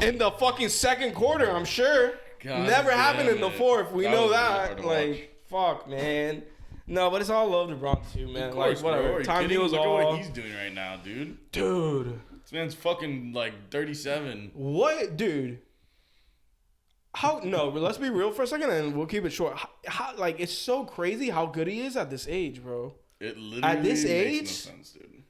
In the fucking second quarter, I'm sure. God Never happened in the it. fourth. We That know was really that. hard to Like, fuck, man. No, but it's all love LeBron too, man. of course, like, whatever. bro. Time heals Look all. at what he's doing right now, dude. Dude. This man's fucking like 37. What? Dude. No, but let's be real for a second and we'll keep it short. How, like, it's so crazy how good he is at this age, bro. It literally at this makes age? no sense, dude.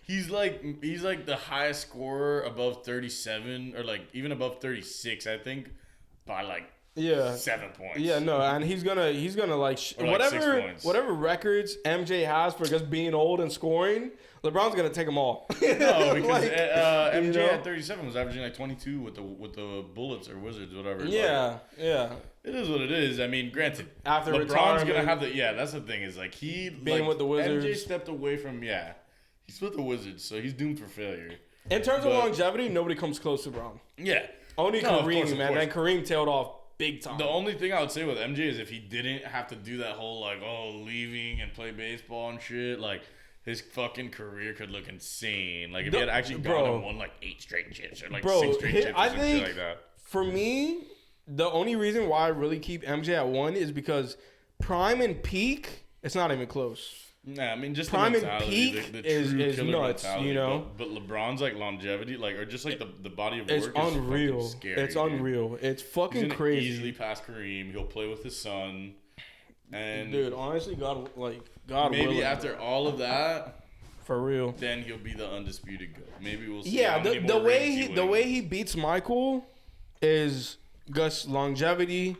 He's like the highest scorer above 37 or like even above 36, I think, by like 7 points. Yeah, no, and he's gonna like, Or like 6 points. whatever records MJ has for just being old and scoring, LeBron's gonna take them all. No, because Like, MJ you know? at 37 was averaging like 22 with the Bullets or Wizards, whatever. Yeah, yeah. It is what it is. I mean, granted, After LeBron's retirement, gonna have that's the thing is like he being with the Wizards. MJ stepped away from he's with the Wizards, so he's doomed for failure. in terms of longevity, nobody comes close to LeBron. Yeah, Only No, of Kareem, course, of man. course. And Kareem tailed off big time. The only thing I would say with MJ is if he didn't have to do that whole like leaving and play baseball and shit, like his fucking career could look insane. Like if he had actually gone and won like 8 straight chips or like 6 straight chips or some shit like that. For me, the only reason why I really keep MJ at 1 is because prime and peak, it's not even close. Nah, I mean just prime the and mentality, peak the is killer nuts, mentality, you know. But LeBron's like longevity, like or just like the body of work It's is unreal. fucking scary. It's dude. unreal. It's He's fucking gonna crazy. easily pass Kareem. He'll play with his son, and Dude, honestly, God maybe willing, after all of that, for real. then he'll be the undisputed GOAT. Maybe we'll see. Yeah, how many the more way rings the wins. way he beats Michael is Gus longevity.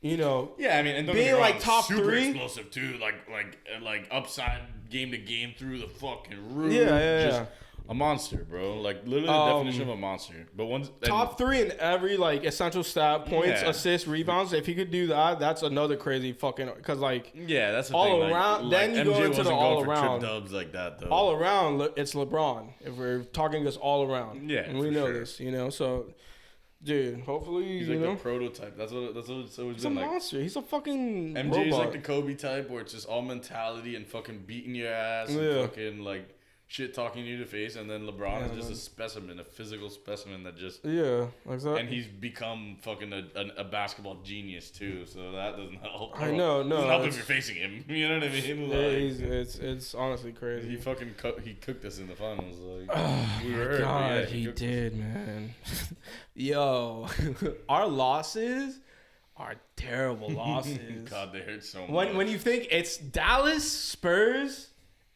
You know, Yeah, I mean, and don't being get me wrong, like top super 3. explosive too, like upside game to game through the fucking roof. Yeah. Just a monster, bro. Like literally the definition of a monster. But once Top 3 in every like essential stat: points, Yeah. assists, rebounds. If he could do that, that's another crazy fucking. Because like yeah, that's the all thing. around- Like, then you go MJ into the wasn't all going for around. trip dubs like that though. all around, it's LeBron. If we're talking just all around, Yeah, and we for know sure. this, you know. So, dude, hopefully, He's you like know, the prototype. That's what it's always he's a been like. monster. He's a fucking MJ's robot. like the Kobe type, where it's just all mentality and fucking beating your ass, Yeah. and fucking like shit talking you to face, and then LeBron is just a specimen, a physical specimen that just exactly. And he's become fucking a basketball genius too, so that doesn't help. I know, no, doesn't help if you're facing him. You know what I mean? Like, it's honestly crazy. He fucking he cooked us in the finals. Like we were hurt. God, Yeah, he did, man. Yo, our losses are terrible losses. God, they hurt so much. When you think it's Dallas, Spurs.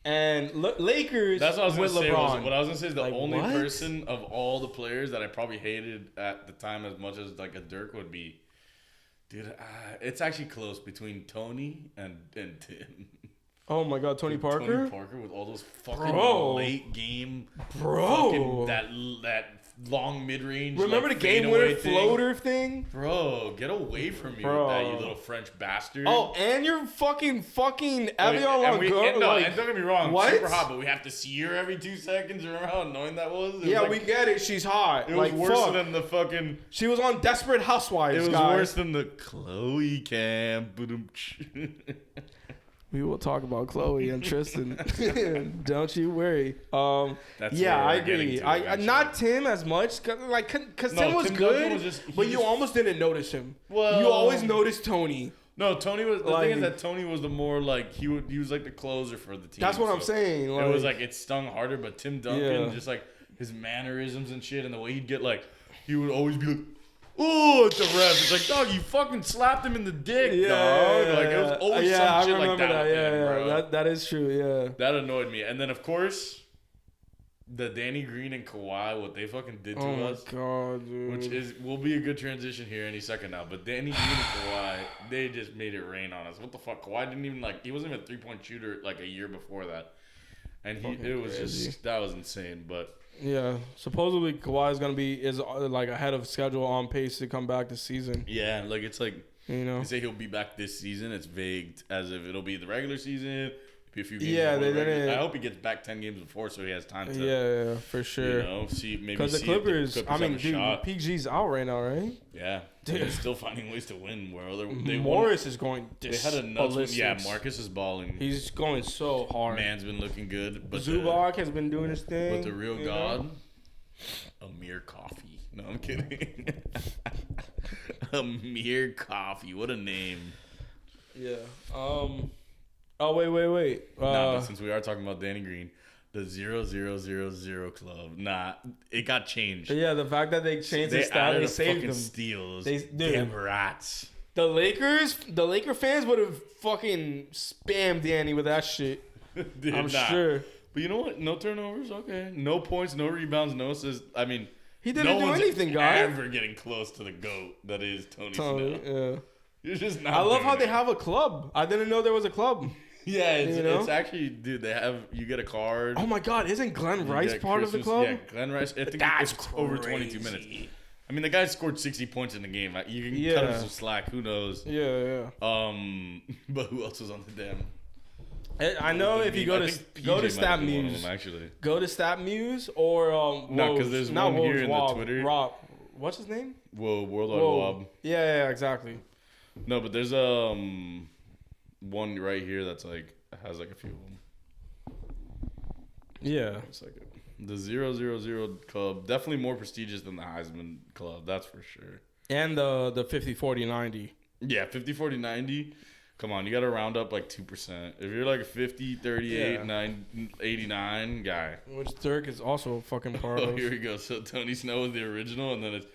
And Lakers. That's what I was with gonna say. LeBron. What I was gonna say is the like, only what? person of all the players that I probably hated at the time as much as like a Dirk would be, dude. It's actually close between Tony and Tim. Oh my God, Tony Parker. Tony Parker with all those fucking late game, fucking that long mid range. Remember like, the game winner thing? floater thing? Bro, get away from me with that, you little French bastard. Oh, and you're fucking Evian and Longoria. don't get me wrong, what? super hot, but we have to see her every 2 seconds. Remember how annoying that was? Yeah, like, we get it. She's hot. It was worse than the fucking. She was on Desperate Housewives. It was guys. worse than the Chloe cam. We will talk about Chloe and Tristan. Don't you worry. That's yeah, I we're getting agree. to, I not Tim as much, cause Tim was Tim good, was just- but you almost didn't notice him. Well- you always noticed Tony. No, Tony was. The Like- thing is that Tony was the more like he was like the closer for the team. That's what so I'm saying. it was like it stung harder, but Tim Duncan just like his mannerisms and shit, and the way he'd get like he would always be like, "Oh, it's a ref." It's like, dog, you fucking slapped him in the dick, dog. Like it was always some shit like that. Bro. That is true. Yeah. That annoyed me, and then of course, the Danny Green and Kawhi, what they fucking did to us. Oh my God, dude. Which will be a good transition here any second now. But Danny Green and Kawhi, they just made it rain on us. What the fuck? Kawhi didn't even he wasn't even a 3-point shooter like a year before that. And it was crazy. just, that was insane. But yeah, supposedly Kawhi is like ahead of schedule, on pace to come back this season. yeah, like it's like, You know. they say he'll be back this season. It's vague as if it'll be the regular season. Be a few games Yeah, before the they regular. didn't- I hope he gets back 10 games before so he has time to, Yeah, for sure. you know, see maybe Because the see if Clippers, have I mean, a dude, shot. PG's out right now, right? Yeah, Dude. they're still finding ways to win. Bro, they won. Morris is going. They had a nuts. ballistics. Yeah, Marcus is balling. He's going so hard. Man's been looking good, but Zubac has been doing his thing. the real you god, know? Amir Coffee. No, I'm kidding. Amir Coffee. What a name. Yeah. Oh wait. Nah, but since we are talking about Danny Green, the 0000 club. Nah, it got changed. Yeah, the fact that they changed the stat, they saved them. Steals. Dude. Damn rats. The Laker fans would have fucking spammed Danny with that shit. Dude, I'm sure. But you know what? No turnovers. Okay. No points. No rebounds. No assists. I mean, He didn't do one's anything, guy. ever getting close to the GOAT that is Tony Snell. Yeah. You're just not. I love doing how they it. have a club. I didn't know there was a club. Yeah, it's, you know? it's actually, dude. They have you get a card. Oh my God, isn't Glenn you Rice get part of the club? Yeah, Glenn Rice. I think That's it's over 22 crazy. minutes. I mean, the guy scored 60 points in the game. You can cut him some slack. Who knows? Yeah. But who else was on the damn? I know if you go to StatMuse, actually. go to StatMuse or No, 'cause Woj. there's Not one here Woj, in the Wob, Twitter. Rob, what's his name? Whoa, Worldwide Whoa. Wob. Yeah, exactly. No, but there's one right here that's like has like a few of them. Yeah. It's like the 000 club, definitely more prestigious than the Heisman Club, that's for sure. And the 50, 40, 90. Yeah, 50, 40, 90. Come on, you got to round up like 2%. If you're like a 50, 38, Yeah. 9, 89 guy. Which Dirk is also a fucking part Oh, of. here we go. So Tony Snell was the original, and then it's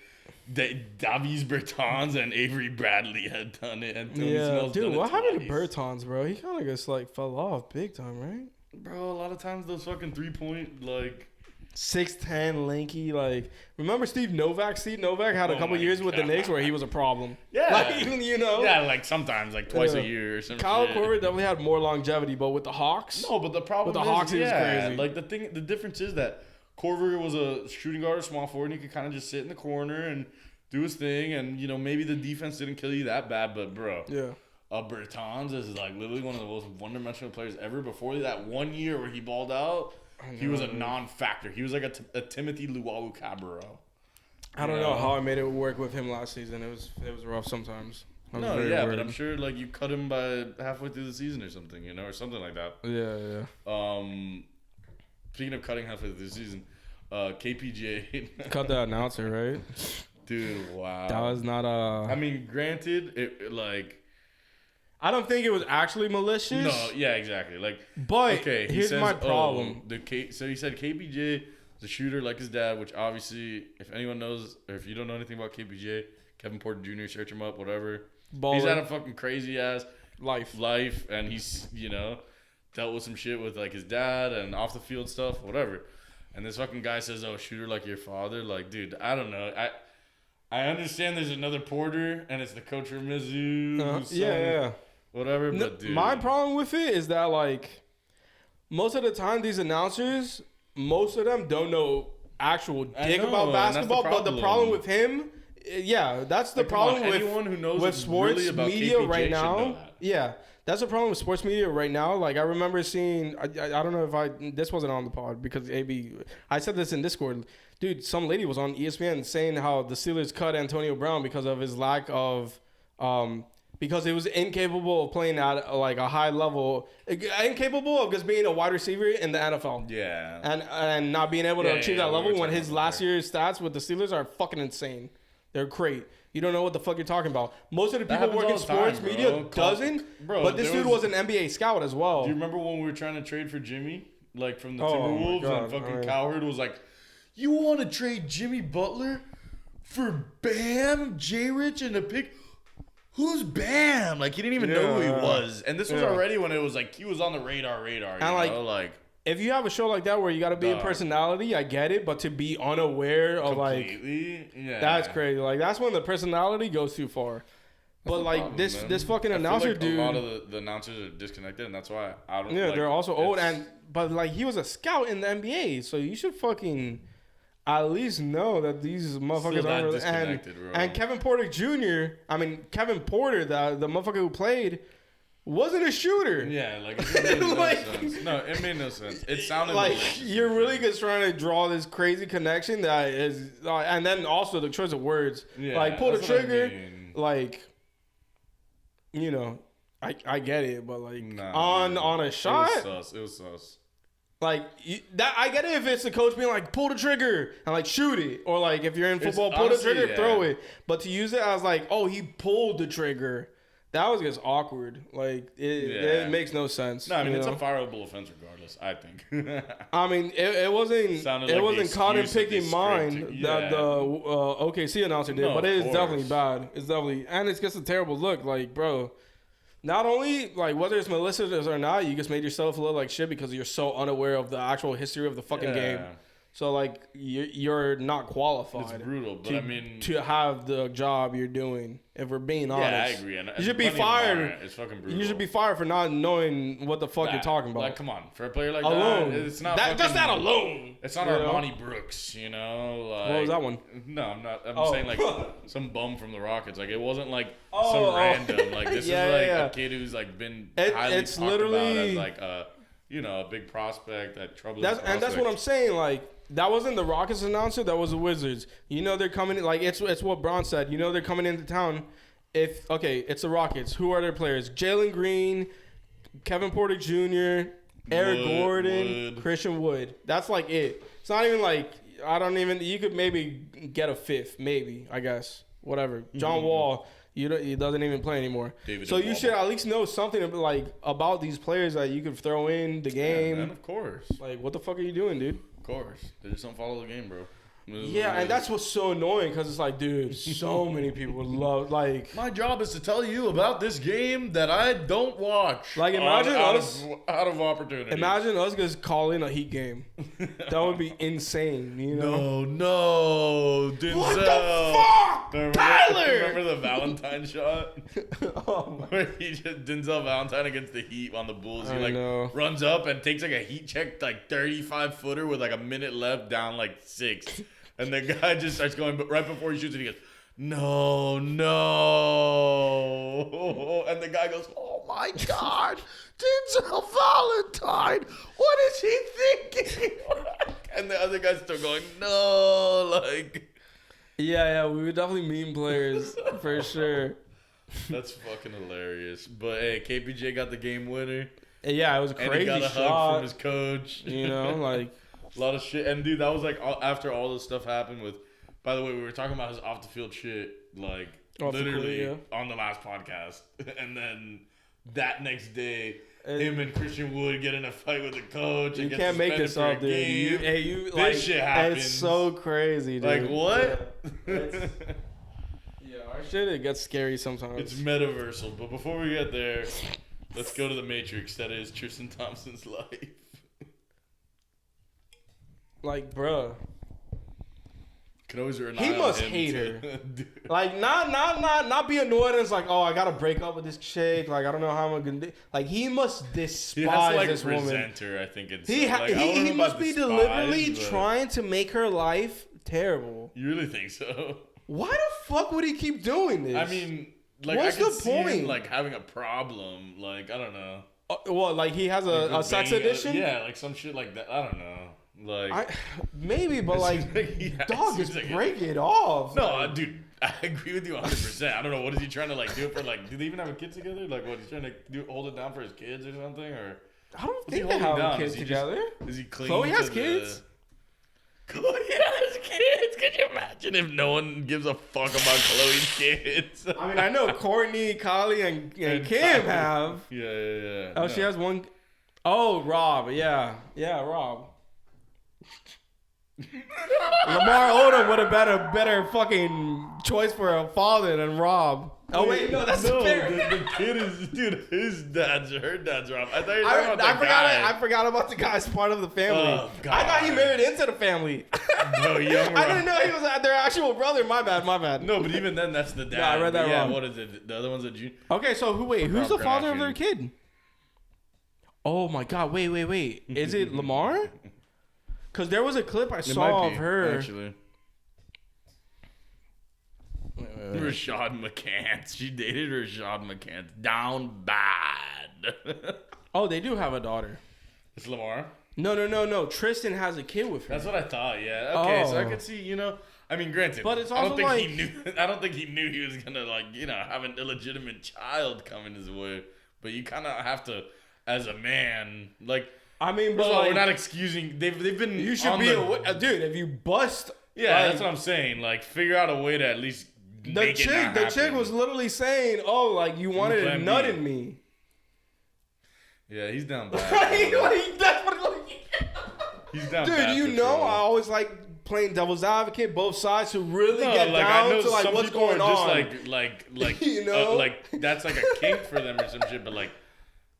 Davies Bertans and Avery Bradley had done it. And Tony Yeah, Snell's dude, done it what happened to twice. Bertans, bro? He kind of just like fell off big time, right? Bro, a lot of times those fucking 3-point, like... 6'10", lanky, like remember Steve Novak? Steve Novak had a Oh couple my years with the God. Knicks where he was a problem. Yeah. Like, you know. Yeah, like sometimes, like twice Yeah. a year or something. Kyle Korver definitely had more longevity, but with the Hawks, No, but the problem With the is, Hawks, he was crazy. Like the difference is that Korver was a shooting guard, a small forward, and he could kind of just sit in the corner and do his thing, and you know maybe the defense didn't kill you that bad, but bro, yeah. Bertans is like literally one of the most one-dimensional players ever. Before that 1 year where he balled out, he was a non-factor. He was like a Timothy Luwawu-Cabarrot. I don't know how I made it work with him last season. It was rough sometimes. It was No, very yeah, weird. but I'm sure like you cut him by halfway through the season or something, you know, or something like that. Yeah. speaking of cutting halfway through the season, KPJ. Cut the announcer, right? Dude, wow. That was not I mean, granted, it like. I don't think it was actually malicious. No, yeah, exactly. Like, but okay, here's my problem. So he said KPJ is a shooter like his dad, which obviously, if anyone knows, or if you don't know anything about KPJ, Kevin Porter Jr., search him up, whatever. Baller. He's had a fucking crazy ass life, and he's, dealt with some shit with like his dad and off the field stuff, whatever. And this fucking guy says, "Oh, shooter like your father." Like, dude, I don't know. I understand there's another Porter, and it's the coach from Mizzou. Yeah. Whatever, but dude. My problem with it is that, like, most of the time, these announcers, most of them don't know actual dick about basketball. But the problem with him, that's the problem with anyone who knows with sports really about media KPJ right now. Know that. Yeah, that's the problem with sports media right now. Like, I remember seeing, I don't know if this wasn't on the pod because I said this in Discord. Dude, some lady was on ESPN saying how the Steelers cut Antonio Brown because of his lack of, because he was incapable of playing at like a high level, incapable of just being a wide receiver in the NFL. Yeah. And not being able to achieve that level when his last year year's stats with the Steelers are fucking insane. They're great. You don't know what the fuck you're talking about. Most of the people working sports media doesn't. Bro, but this dude was an NBA scout as well. Do you remember when we were trying to trade for Jimmy? Like from the Timberwolves and fucking Cowherd was like, "You want to trade Jimmy Butler for Bam, J-Rich, and a pick?" Who's Bam? Like, he didn't even know who he was. And this was already when it was like, he was on the radar. You know? Like, if you have a show like that where you got to be a personality, I get it. But to be unaware of that's crazy. Like, that's when the personality goes too far. But like problem, this fucking announcer dude, a lot of the announcers are disconnected, and that's why I don't. Yeah, they're also old, but like he was a scout in the NBA, so you should fucking at least know that these motherfuckers aren't really, and Kevin Porter Jr. Kevin Porter, the motherfucker who played, wasn't a shooter. Yeah, like it made no sense. No, it made no sense. It sounded like you're really just trying to draw this crazy connection that is, and then also the choice of words, like pull the trigger, like. You know, I get it, but like on a shot, it was sus. Like that, I get it if it's the coach being like pull the trigger and like shoot it, or like if you're in football, pull the trigger, throw it. But to use it as like, oh, he pulled the trigger, that was just awkward. Like it makes no sense. No, I mean it's a fireable offense regardless. I think. It wasn't cotton picking mine that the OKC announcer did, but it is definitely bad. It's definitely, and it's just a terrible look. Like, bro, not only like whether it's malicious or not, you just made yourself look like shit because you're so unaware of the actual history of the fucking game. So like you're not qualified. It's brutal, but to have the job you're doing. If we're being honest, yeah, I agree. And you should be fired. It's fucking brutal. You should be fired for not knowing what the fuck you're talking about. Like, come on, for a player like alone. That, it's not just that alone. It's not Armani Brooks, you know. Like, what was that one? No, I'm not. I'm saying like some bum from the Rockets. Like it wasn't like some random. Like this is like a kid who's like been highly talked about as like a big prospect, that troubling prospect. And that's what I'm saying. Like. That wasn't the Rockets announcer. That was the Wizards. You know they're coming. Like it's what Braun said. You know they're coming into town. It's the Rockets. Who are their players? Jalen Green, Kevin Porter Jr., Eric Gordon, Christian Wood. That's like it. It's not even like you could maybe get a fifth, maybe I guess whatever. John Wall. He doesn't even play anymore. So you should at least know something about these players that you could throw in the game. And of course. Like what the fuck are you doing, dude? Of course. They just don't follow the game, bro. Yeah, and that's what's so annoying because it's like, dude, so many people love, like... My job is to tell you about this game that I don't watch. Like, imagine us... Out of opportunity. Imagine us just calling a Heat game. That would be insane, you know? No, Denzel. What the fuck? Tyler! Remember the Valentine shot? Where Denzel Valentine against the Heat on the Bulls. He runs up and takes like a heat check, like 35-footer with like a minute left, down like 6. And the guy just starts going, but right before he shoots it, he goes, no. And the guy goes, oh my God, Denzel Valentine, what is he thinking? And the other guy's still going, no, like. Yeah, we were definitely meme players, for sure. That's fucking hilarious. But hey, KPJ got the game winner. Yeah, it was a crazy shot. And he got a hug from his coach. You know, like. A lot of shit. And dude, that was like after all this stuff happened with. By the way, we were talking about his off the field shit, like literally on the last podcast, and then that next day, him and Christian Wood get in a fight with the coach. You can't make this up, dude. This like, shit happens. It's so crazy, dude. Like what? Yeah, our shit, it gets scary sometimes. It's metaversal. But before we get there, let's go to the Matrix. That is Tristan Thompson's life. Like, bruh. Can always rely He on must him hate to- her. Dude. Like, not be annoyed and it's like, oh, I gotta break up with this chick. Like, I don't know how I'm gonna do. Like, he must despise He has to like this woman. resent her, I think. It's He like, I don't know he must about be despise, deliberately but- trying to make her life terrible. You really think so? Why the fuck would he keep doing this? I mean, like, What's I could the see him, point? like, having a problem. Like, I don't know. well, like he has a sex Banging- addiction. Yeah, like some shit like that. I don't know. Like, Maybe, but it like, seems like he has- dog, seems just like break it off. no, Like, dude, I agree with you 100%. I don't know. What is he trying to, like, do for, like, do they even have a kid together? Like, what, he's trying to hold it down for his kids or something? Or I don't what's he think they holding have down? kids Is he together. Is he clinging Chloe has to kids. Chloe has kids. Could you imagine if no one gives a fuck about Chloe's kids? I mean, I know Courtney, Kylie, and Kim have. Yeah. Oh, No. she has one. Oh, Rob. Yeah, Rob. Lamar Odom would have been a better fucking choice for a father than Rob. Oh wait, no, that's no. the parent. The kid is, dude. Her dad's Rob. I thought you were talking about the guy. I forgot about the guy's part of the family. Oh, God. I thought he married into the family. No, young I Rob. didn't know he was their actual brother. My bad. No, but even then, that's the dad. Yeah, I read that But yeah, wrong. what is it? The other one's a junior. Okay, so who's the Rob father of their Kardashian. kid? Oh my God! Wait. Is it Lamar? Because there was a clip I saw of her. Actually. Rashad McCants. She dated Rashad McCants. Down bad. Oh, they do have a daughter. It's Lamar. No. Tristan has a kid with her. That's what I thought. Yeah. Okay. So I Oh. could see. I mean, granted. But it's I don't also think like- he knew. I don't think he knew he was gonna have an illegitimate child coming his way. But you kind of have to, as a man, like. I mean, but First of all, like, we're not excusing. They've been. you should on be the- dude. If you bust, Yeah, like, that's what I'm saying. Like, figure out a way to at least make the it not chick happen. was literally saying, "Oh, like you wanted a plan nut B. in me." Yeah, he's down bad. That's what He's down dude, bad. you for know, sure. I always like playing devil's advocate, both sides to really No, get like, I down know to like some what's people going are on. just like You know? like that's like a kink for them or some shit. But like,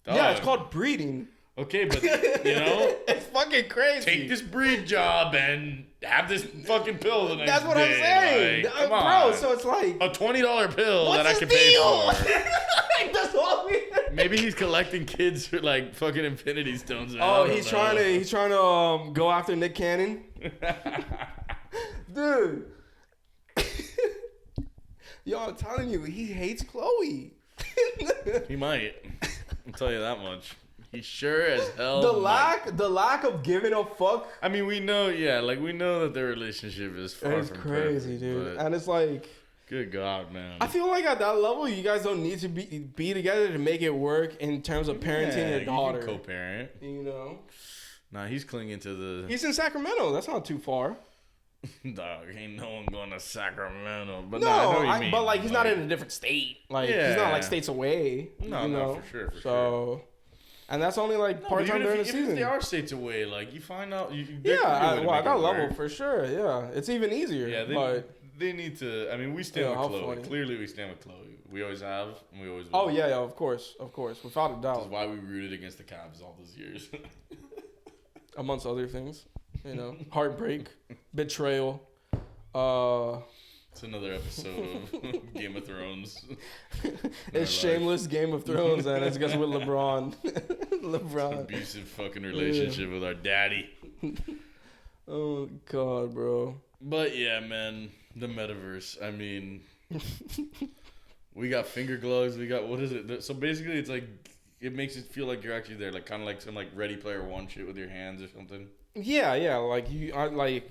yeah, it's dog. called breeding. Okay, but It's fucking crazy. take this breed job and have this fucking pill the next That's what day. I'm saying, Like, come bro. on. So it's like, a $20 pill what's that I his can deal? pay for. That's all we. Maybe he's collecting kids for like fucking Infinity Stones. I Oh, don't he's know. trying to go after Nick Cannon, dude. Yo, I'm telling you, he hates Chloe. He might. I'll tell you that much. He sure as hell. the might. lack of giving a fuck I mean, we know that their relationship is far is from crazy, perfect, dude. but And it's like, good God, man. I feel like at that level, you guys don't need to be together to make it work in terms of parenting your daughter. You can co-parent. You know, Nah, he's clinging to the he's in Sacramento. That's not too far. dog. Ain't no one going to Sacramento. But No, nah, I know what you mean. but like he's not in a different state. Like he's not like Yeah. states away. No, you no, know? for sure, for so, and that's only like No, part but time even during if, the even season. if they are states away, like you find out. Yeah, I I got a level for sure. Yeah, it's even easier. Yeah, but they need to. I mean, we stand Yeah, with how Chloe. funny. Clearly, we stand with Chloe. We always have, and we always will. oh yeah, of course, without a This doubt. is why we rooted against the Cavs all those years. Amongst other things, you know, heartbreak, betrayal. It's another episode of Game of Thrones. It's shameless Game of Thrones, and it's just with LeBron. LeBron. Abusive fucking relationship with our daddy. Oh God, bro. But yeah, man, the metaverse. I mean, we got finger gloves. We got, what is it? So basically, it's like, it makes it feel like you're actually there, like kind of like some like Ready Player One shit with your hands or something. Yeah, like you are like.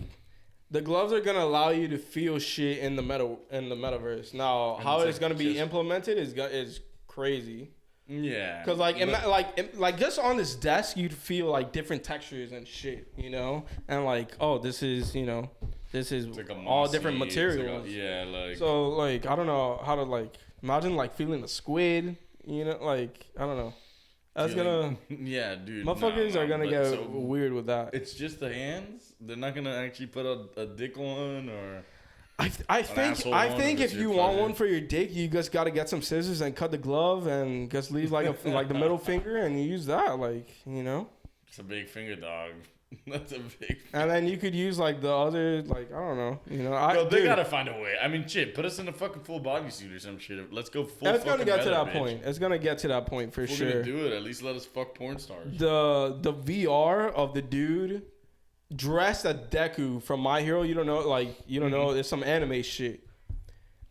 The gloves are gonna allow you to feel shit in the metaverse. Now, how it's gonna be just- implemented is crazy. Yeah. Because like just on this desk, you'd feel like different textures and shit, you know, and like, oh, this is like all different materials. So like I don't know how to like imagine like feeling a squid, you know, like I don't know. That's gonna yeah, dude. Motherfuckers are gonna get weird with that. It's just the hands. They're not gonna actually put a dick one or. I think if you want one for your dick, you just got to get some scissors and cut the glove and just leave like the middle finger and you use that, like, you know. It's a big finger, dog. That's a big finger. And then you could use like the other, like, I don't know, you know. They gotta find a way. I mean, shit, put us in a fucking full bodysuit or some shit. Let's go full. It's gonna get to that point. It's gonna get to that point for sure. We're gonna do it. At least let us fuck porn stars. The VR of the dude dressed as Deku from My Hero, you don't know, it's some anime shit.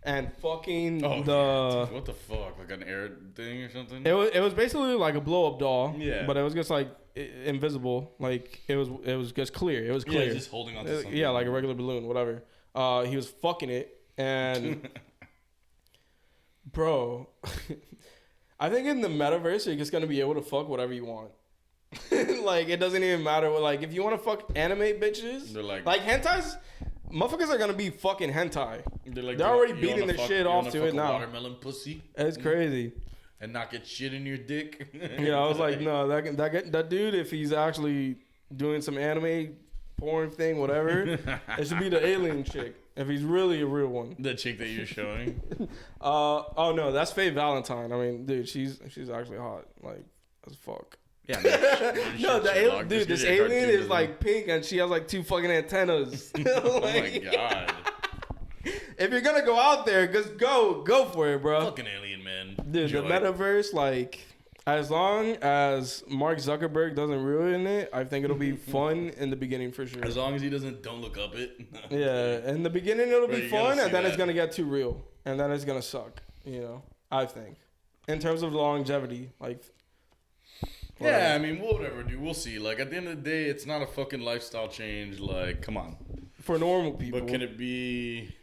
And fucking dude, what the fuck? Like an air thing or something? It was basically like a blow up doll. Yeah. But it was just like invisible. Like it was just clear. It was clear. Yeah, just holding on to something. Yeah, like a regular balloon, whatever. He was fucking it and bro, I think in the metaverse you're just gonna be able to fuck whatever you want. Like it doesn't even matter what, like if you want to fuck anime bitches, they're like hentais, motherfuckers are gonna be fucking hentai. They're already beating their shit off to it now. Watermelon pussy. It's crazy. And not get shit in your dick. Yeah, I was like, no, that dude, if he's actually doing some anime porn thing, whatever, it should be the alien chick. If he's really a real one. The chick that you're showing. Oh no, that's Faye Valentine. I mean, dude, she's actually hot, like as fuck. Yeah. No, this alien is like pink and she has like 2 fucking antennas. Like, oh my god. If you're gonna go out there, just go for it, bro. Fucking alien, man. Dude, the metaverse, like, as long as Mark Zuckerberg doesn't ruin it, I think it'll be fun in the beginning for sure. As long as he doesn't don't look up it. Yeah, in the beginning it'll be fun, and then it's gonna get too real, and then it's gonna suck. You know, I think, in terms of longevity, like. Whatever. Yeah, I mean, whatever, dude. We'll see. Like, at the end of the day, it's not a fucking lifestyle change. Like, come on. For normal people. But can it be,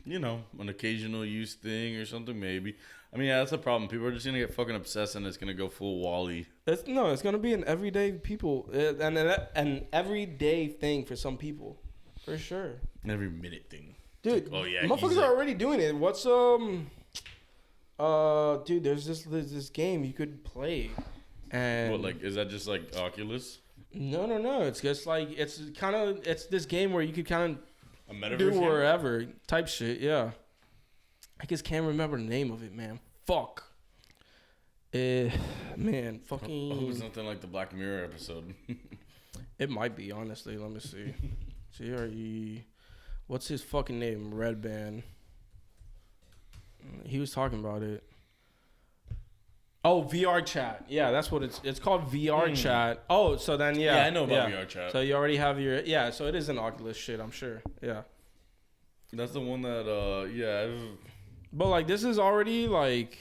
you know, an occasional use thing or something? Maybe. I mean, yeah, that's the problem. People are just going to get fucking obsessed and it's going to go full Wall-E. It's going to be an everyday people. And an everyday thing for some people. For sure. An every minute thing. Dude, like, oh, yeah, motherfuckers are already doing it. What's, dude, there's this game you could play. And what, like, is that just like Oculus? No. It's just like it's this game where you could kind of do wherever type shit. Yeah, I just can't remember the name of it, man. Fuck. Man, fucking. Oh, it's something like the Black Mirror episode. It might be, honestly. Let me see. GRE. What's his fucking name? Red Band. He was talking about it. Oh, VR chat. Yeah, that's what it's called, VR chat. Oh, so then Yeah, I know about VR chat. So you already have your so it is an Oculus shit, I'm sure. Yeah. That's the one that But like this is already like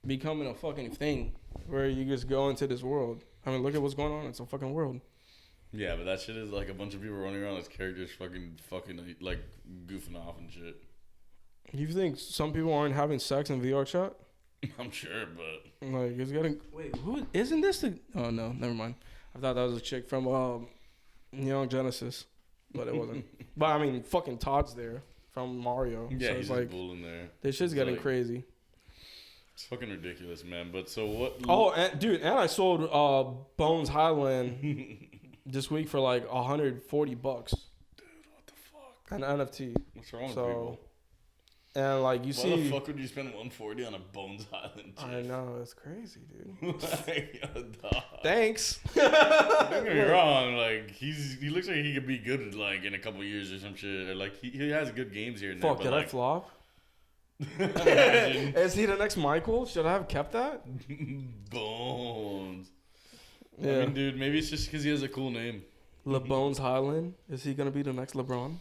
becoming a fucking thing where you just go into this world. I mean, look at what's going on. It's a fucking world. Yeah, but that shit is like a bunch of people running around as characters fucking like goofing off and shit. You think some people aren't having sex in VR chat? I'm sure, but like it's getting. Wait, who isn't this the? Oh no, never mind. I thought that was a chick from Young Genesis, but it wasn't. But I mean, fucking Todd's there from Mario. Yeah, so he's it's like bull in there. This shit's getting like, crazy. It's fucking ridiculous, man. But so what? Oh, and I sold Bones Highland this week for like $140. Dude, what the fuck? An NFT. What's wrong with people? And like you see, why the fuck would you spend $140 on a Bones Island? I know, it's crazy, dude. Like, thanks. Don't get me wrong, like he looks like he could be good like in a couple years or some shit. Or, like he has good games here and there. Fuck, did like, I flop? Is he the next Michael? Should I have kept that? Bones. Yeah. I mean, dude, maybe it's just because he has a cool name. LeBones Highland. Is he gonna be the next LeBron?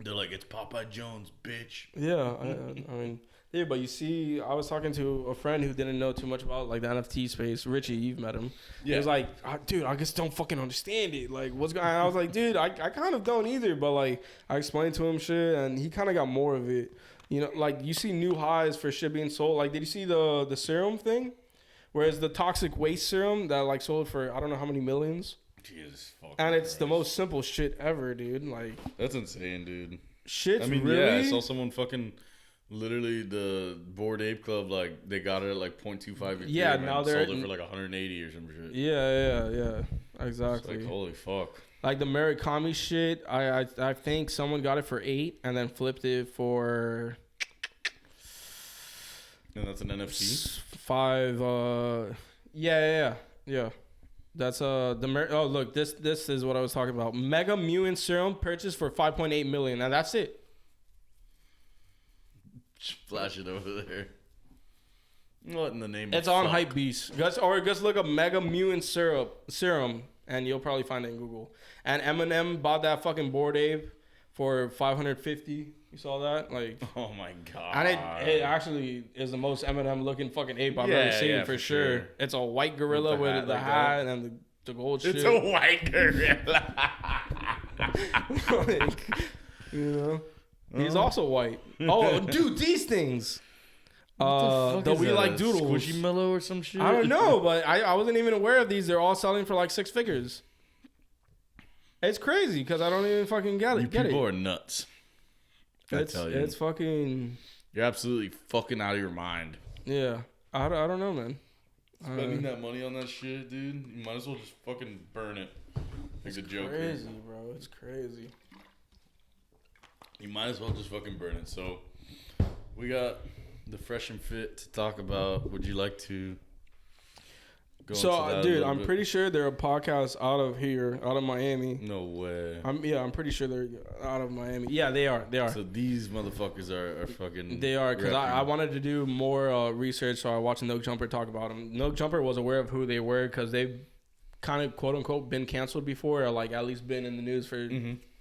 They're like, it's Popeye Jones, bitch. Yeah, I mean, yeah, but you see, I was talking to a friend who didn't know too much about like the NFT space. Richie, you've met him. Yeah. He was like, dude, I just don't fucking understand it. Like, what's going on? I was like, dude, I kind of don't either. But like, I explained to him shit, and he kind of got more of it. You know, like you see new highs for shit being sold. Like, did you see the serum thing? Whereas the toxic waste serum that like sold for I don't know how many millions. Jesus fucking And it's Christ. the most simple shit ever, dude. Like, That's insane, dude. shit's I mean, really. yeah, I saw someone fucking literally the Bored Ape Club, like they got it at like 0.25 Ethereum. Yeah, now and they're- sold it for like 180 or some shit. Yeah, It's exactly. like holy fuck. Like the Murakami shit, I think someone got it for 8 and then flipped it for And that's an NFT. 5. Yeah. That's oh look, this is what I was talking about. Mega Mutant Serum purchased for 5.8 million, and that's it. Flash it over there. What in the name? It's of on fuck? Hypebeast. Just look up Mega Mutant Serum, and you'll probably find it in Google. And Eminem bought that fucking Bored Ape for 550. You saw that? Like, Oh my god. and it actually is the most Eminem looking fucking ape I've ever seen for sure. It's a white gorilla With with the the hat hat like and the gold shit. It's a white gorilla. Like, you know, he's also white. Oh, dude, these things. The We Like Doodles. Squishy Mellow or some shit. I don't know, but I wasn't even aware of these. They're all selling for like 6 figures. It's crazy because I don't even fucking get You it. people are nuts. I tell you, It's fucking you're absolutely fucking out of your mind. yeah. I don't know, man. Spending that money on that shit, dude. You might as well just fucking burn it. Like the Joker. Crazy, bro. It's crazy. You might as well just fucking burn it. So, we got the Fresh and Fit to talk about. Would you like to go into that a Dude, little I'm bit? pretty sure there are podcasts out of here, out of Miami. No way. I'm pretty sure they're out of Miami. Yeah, they are. So these motherfuckers are fucking. They are, because I rapping. wanted to do more research, so I watched No Jumper talk about them. No Jumper was aware of who they were because they've kind of quote unquote been canceled before, or like at least been in the news for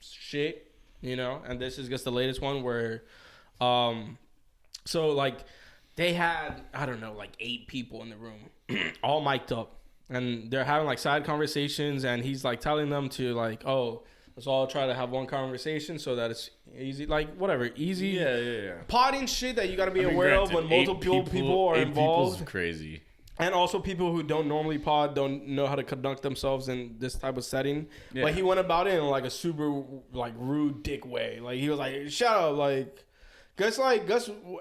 shit, you know. And this is just the latest one where, so like they had I don't know like 8 people in the room, all mic'd up, and they're having like side conversations, and he's like telling them to like, oh, let's all try to have one conversation so that it's easy, like whatever, easy. Yeah. Potting shit that you got to be I mean, aware granted, of when multiple people are 8 involved. people's crazy. And also people who don't normally pod don't know how to conduct themselves in this type of setting. Yeah. But he went about it in like a super like rude dick way. Like he was like, shut up, like Gus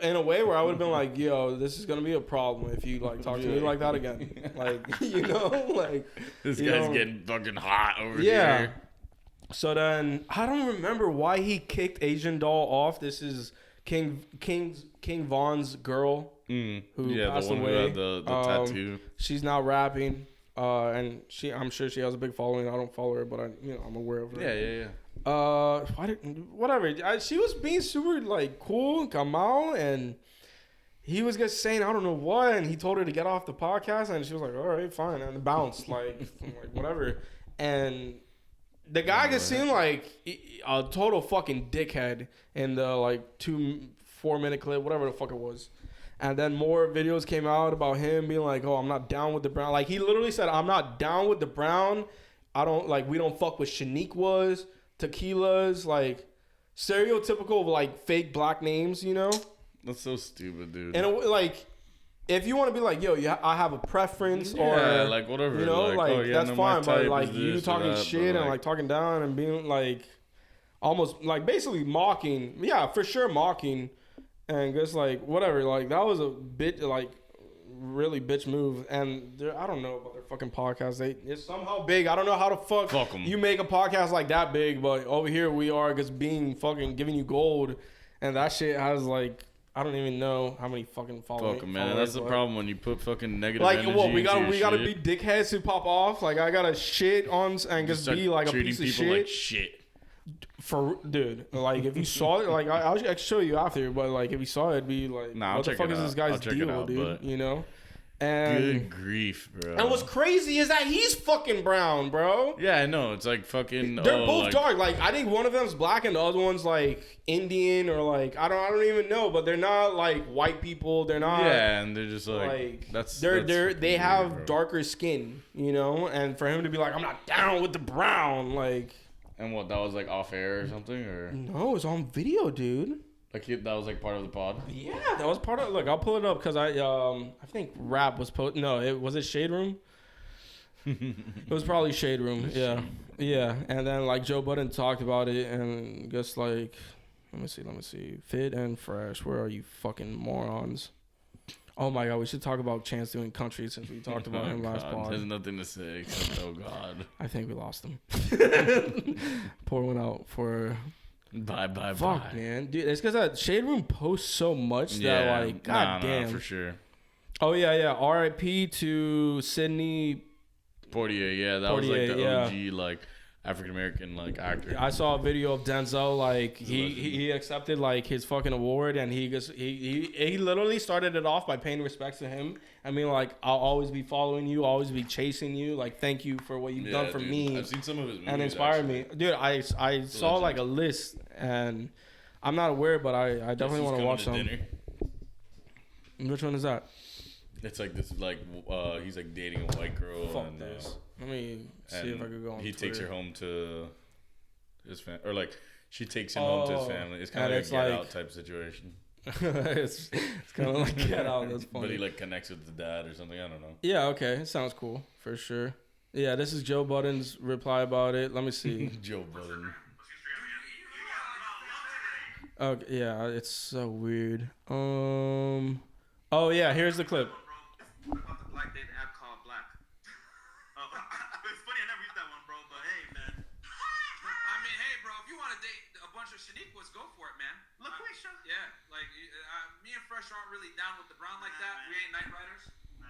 in a way where I would have been like, yo, this is gonna be a problem if you like talk to me like that again. Like, you know, like This you guy's know, getting fucking hot over yeah. here. So then I don't remember why he kicked Asian Doll off. This is King Von's girl who passed the one away. who had the tattoo. She's now rapping, and I'm sure she has a big following. I don't follow her, but I'm aware of her. Yeah. Whatever. She was being super like cool, Kamal, and he was just saying I don't know what, and he told her to get off the podcast, and she was like, all right, fine, and bounced like whatever, and. The guy just seemed like a total fucking dickhead in the like 2-4 minute clip, whatever the fuck it was. And then more videos came out about him being like, oh, I'm not down with the brown. Like he literally said, I'm not down with the brown. We don't fuck with Shaniquas, tequilas, like stereotypical like fake black names, you know? That's so stupid, dude. And like, if you want to be like, yo, I have a preference, Yeah, or like whatever, you know, like, oh, yeah, that's no, my fine. But type like is you this or talking that, shit but, and like talking down and being like, almost like basically mocking, yeah, for sure mocking, and just like whatever, like that was a bit like really bitch move. And I don't know about their fucking podcast. It's somehow big. I don't know how the fuck 'em. you make a podcast like that big, but over here we are just being fucking giving you gold, and that shit has like. I don't even know how many fucking followers. Fuck, man. That's the problem when you put fucking negative Like, energy what we into your gotta shit. be dickheads to pop off. Like, I gotta shit on and just Start be like a treating piece of people shit. like shit. For dude, like if you saw it, like I can show you after, but like if you saw it, it'd be like, Nah, I'll what the check fuck it is out. this guy's I'll check it deal, out, dude? but- You know. And Good grief, bro. and what's crazy is that he's fucking brown, bro. Yeah, I know. It's like fucking. They're both like, dark. Like I think one of them's black and the other one's like Indian or like I don't even know, but they're not like white people. They're not. Yeah, and they're just like, Like that's. they weird, have bro. darker skin, you know, and for him to be like, I'm not down with the brown, like And what, that was like off air or something, or no, it's on video, dude. Like that was like part of the pod. Yeah, that was part of. Look, I'll pull it up because I think Rap was No, it was Shade Room. It was probably Shade Room. Yeah, yeah. And then like Joe Budden talked about it, and just like, let me see. Fit and Fresh. Where are you, fucking morons? Oh my God, we should talk about Chance doing country since we talked about him last pod. There's nothing to say except oh God. I think we lost him. Pour one out for. Bye. Fuck, man, dude. It's because that Shade Room posts so much that like, god damn, for sure. Oh yeah. R.I.P. to Sydney Portier. Yeah, that was like the OG like African American like actor. I saw a video of Denzel. Like he accepted like his fucking award, and he literally started it off by paying respects to him. I mean, like, I'll always be following you, always be chasing you. Like, thank you for what you've done for me. I've seen some of his movies and inspired me, dude. I saw like a list, and I'm not aware, but I definitely want to watch some. Dinner. Which one is that? It's like this is like he's like dating a white girl. Fuck this. Let me see if I could go on He Twitter. takes her home to his family, or like she takes him home to his family. It's kind of like a Get Out type situation. it's kind of like Get Out. That's funny. But he like connects with the dad or something. I don't know. Yeah. Okay. Sounds cool for sure. Yeah. This is Joe Budden's reply about it. Let me see. Joe Budden. Okay. Yeah. It's so weird. Oh yeah. Here's the clip. About the black dating app called Black. It's funny I never used that one, bro. But hey, man. I mean, hey, bro. If you want to date a bunch of Shaniquas, go for it, man. LaQuisha. Yeah, like me and Fresh aren't really down with the brown like that. We ain't Night Riders.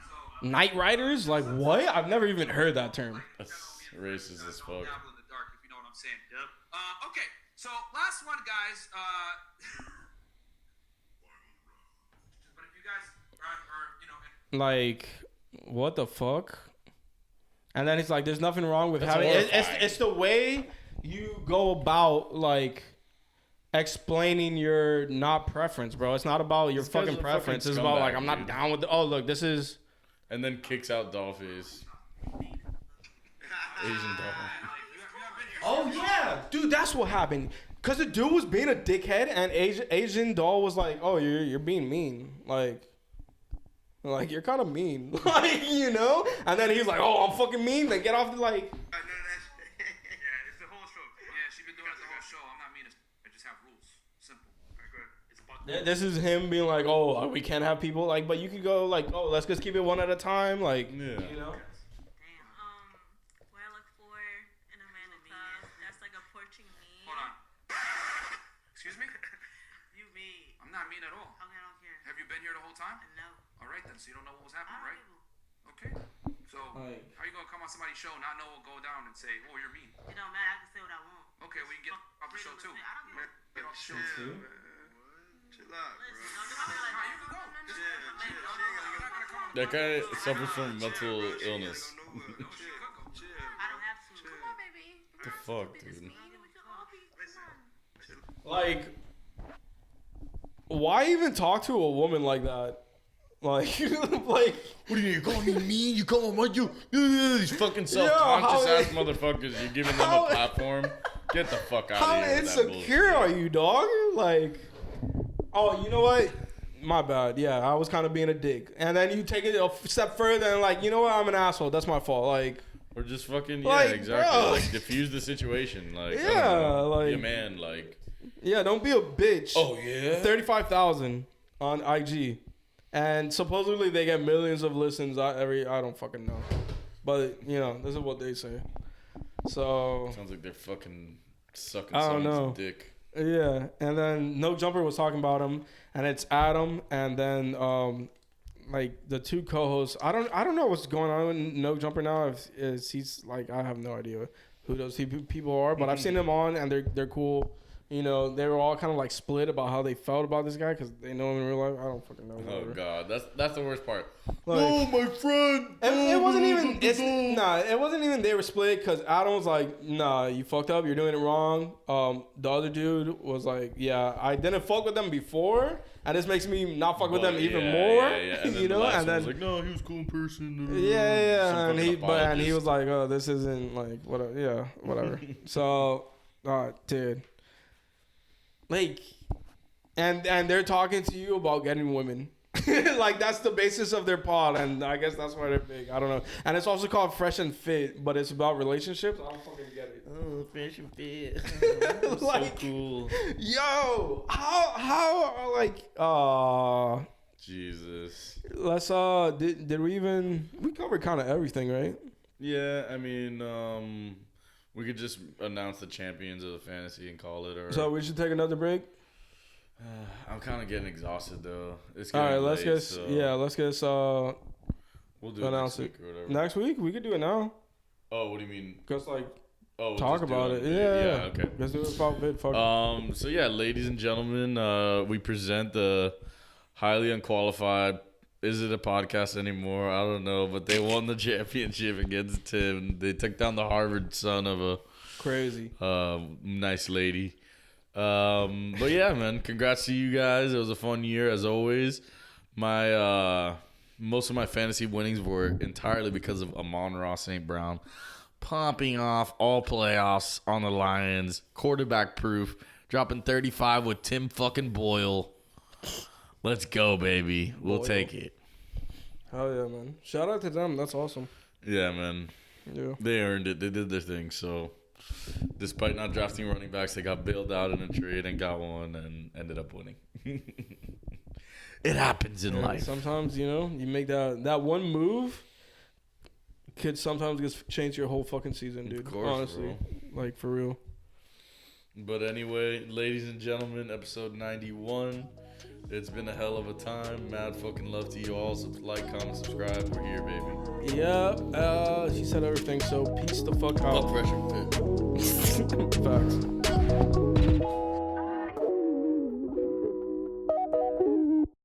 So, Night Riders? Like what? I've never even heard that term. That's racist as fuck. Dabble in the dark, if you know what I'm saying. Yep. Okay. So last one, guys. But if you guys are you know. Like, what the fuck? And then he's like, "There's nothing wrong with That's having." horrifying. It's the way you go about like explaining your not preference, bro. It's not about your This guy's fucking a preference. fucking It's about like scumbag, I'm not dude. down with. Oh look, this is. And then kicks out Dollface. Asian doll. Oh yeah, dude, that's what happened. Cause the dude was being a dickhead, and Asian doll was like, "Oh, you're being mean, like you're kind of mean, like you know." And then he's like, "Oh, I'm fucking mean." Then get off the like. Yeah, it's the whole show. Yeah, she been doing it the whole show. I'm not mean. I just have rules. Simple. It's about This is him being like, "Oh, we can't have people like," but you could go like, "Oh, let's just keep it one at a time," like Yeah. you know. What I look for in a man that's like approaching me. Hold on. Excuse me? You mean? I'm not mean at all. Okay, I don't care. Have you been here the whole time? No. All right then. So you don't know what was happening, I right? don't know. Okay. So Like- how you gonna come on somebody's show, not know what go down, and say, "Oh, you're mean"? It don't matter. I can say what I want. Okay, we can get off the show too. I don't give a Get off the show too? Chill out, listen. Don't do me like You can go. Just- You're not gonna come on. That guy suffers from mental illness. I don't have to. Come on, baby. What the fuck, dude? We could all be. Come on. Like, why even talk to a woman like that? Like, like. What do you call me mean? You call him what you? These fucking self-conscious how- ass motherfuckers. You're giving them a platform. Get the fuck out How of here. with that insecure bullshit. are you, dog? Like, oh, you know what? My bad. Yeah, I was kind of being a dick. And then you take it a step further and like, you know what? I'm an asshole. That's my fault. Like, Or just fucking Like, exactly. bro. Like diffuse the situation. Like I don't Yeah, know. like- be a man. Like yeah, don't be a bitch. yeah. 35,000 on IG, and supposedly they get millions of listens I don't fucking know, but you know this is what they say. So Sounds like they're fucking sucking I don't someone's know. dick. yeah, and then No Jumper was talking about him, and it's Adam, and then like the two co-hosts. I don't know what's going on with No Jumper now. If he's like, I have no idea who those people are, but I've seen them on, and they're cool. You know, they were all kind of like split about how they felt about this guy because they know him in real life. I don't fucking know. Oh whatever. god, that's the worst part. Like- oh my friend. It wasn't even. It wasn't even they were split because Adam was like, "Nah, you fucked up. You're doing it wrong." The other dude was like, "Yeah, I didn't fuck with them before, and this makes me not fuck with them even more." Yeah. And then you the know, last and one then was like, no, he was a cool in person. yeah, Some and fucking he apologist. was like, "Oh, this isn't like whatever." Yeah, whatever. So, dude, like, and they're talking to you about getting women. Like that's the basis of their pod, and I guess that's why they're big. I don't know. And it's also called Fresh and Fit, but it's about relationships. I don't fucking get it. Oh, Fresh and Fit. Like, so cool. Yo, how like Jesus. let's did we covered kind of everything, right? Yeah, I mean, we could just announce the champions of the fantasy and call it. Or So we should take another break. I'm kind of getting exhausted though. It's All right, getting let's late, get so let's get we'll do it announce next it week or whatever. next week. We could do it now. Oh, what do you mean? Cause like Oh, we'll talk just do about it. Yeah, Yeah. okay. Let's do it about bit. Fuck. So yeah, ladies and gentlemen, we present the highly unqualified. Is it a podcast anymore? I don't know, but they won the championship against Tim. They took down the Harvard son of a Crazy. nice lady. But yeah, man, congrats to you guys. It was a fun year as always. My most of my fantasy winnings were entirely because of Amon-Ra St. Brown popping off all playoffs on the Lions, quarterback proof, dropping 35 with Tim fucking Boyle. Let's go, baby. We'll take it. Hell yeah, man. Shout out to them. That's awesome. Yeah, man. Yeah. They earned it. They did their thing. So, despite not drafting running backs, they got bailed out in a trade and got one and ended up winning. It happens in life. Sometimes, you make that one move could sometimes just change your whole fucking season, dude. Of course, honestly. bro. Like, for real. But anyway, ladies and gentlemen, episode 91. It's been a hell of a time. Mad fucking love to you all. So like, comment, subscribe. We're here, baby. Yeah, she said everything, so peace the fuck out. Fuck Fresh and Fit. Facts.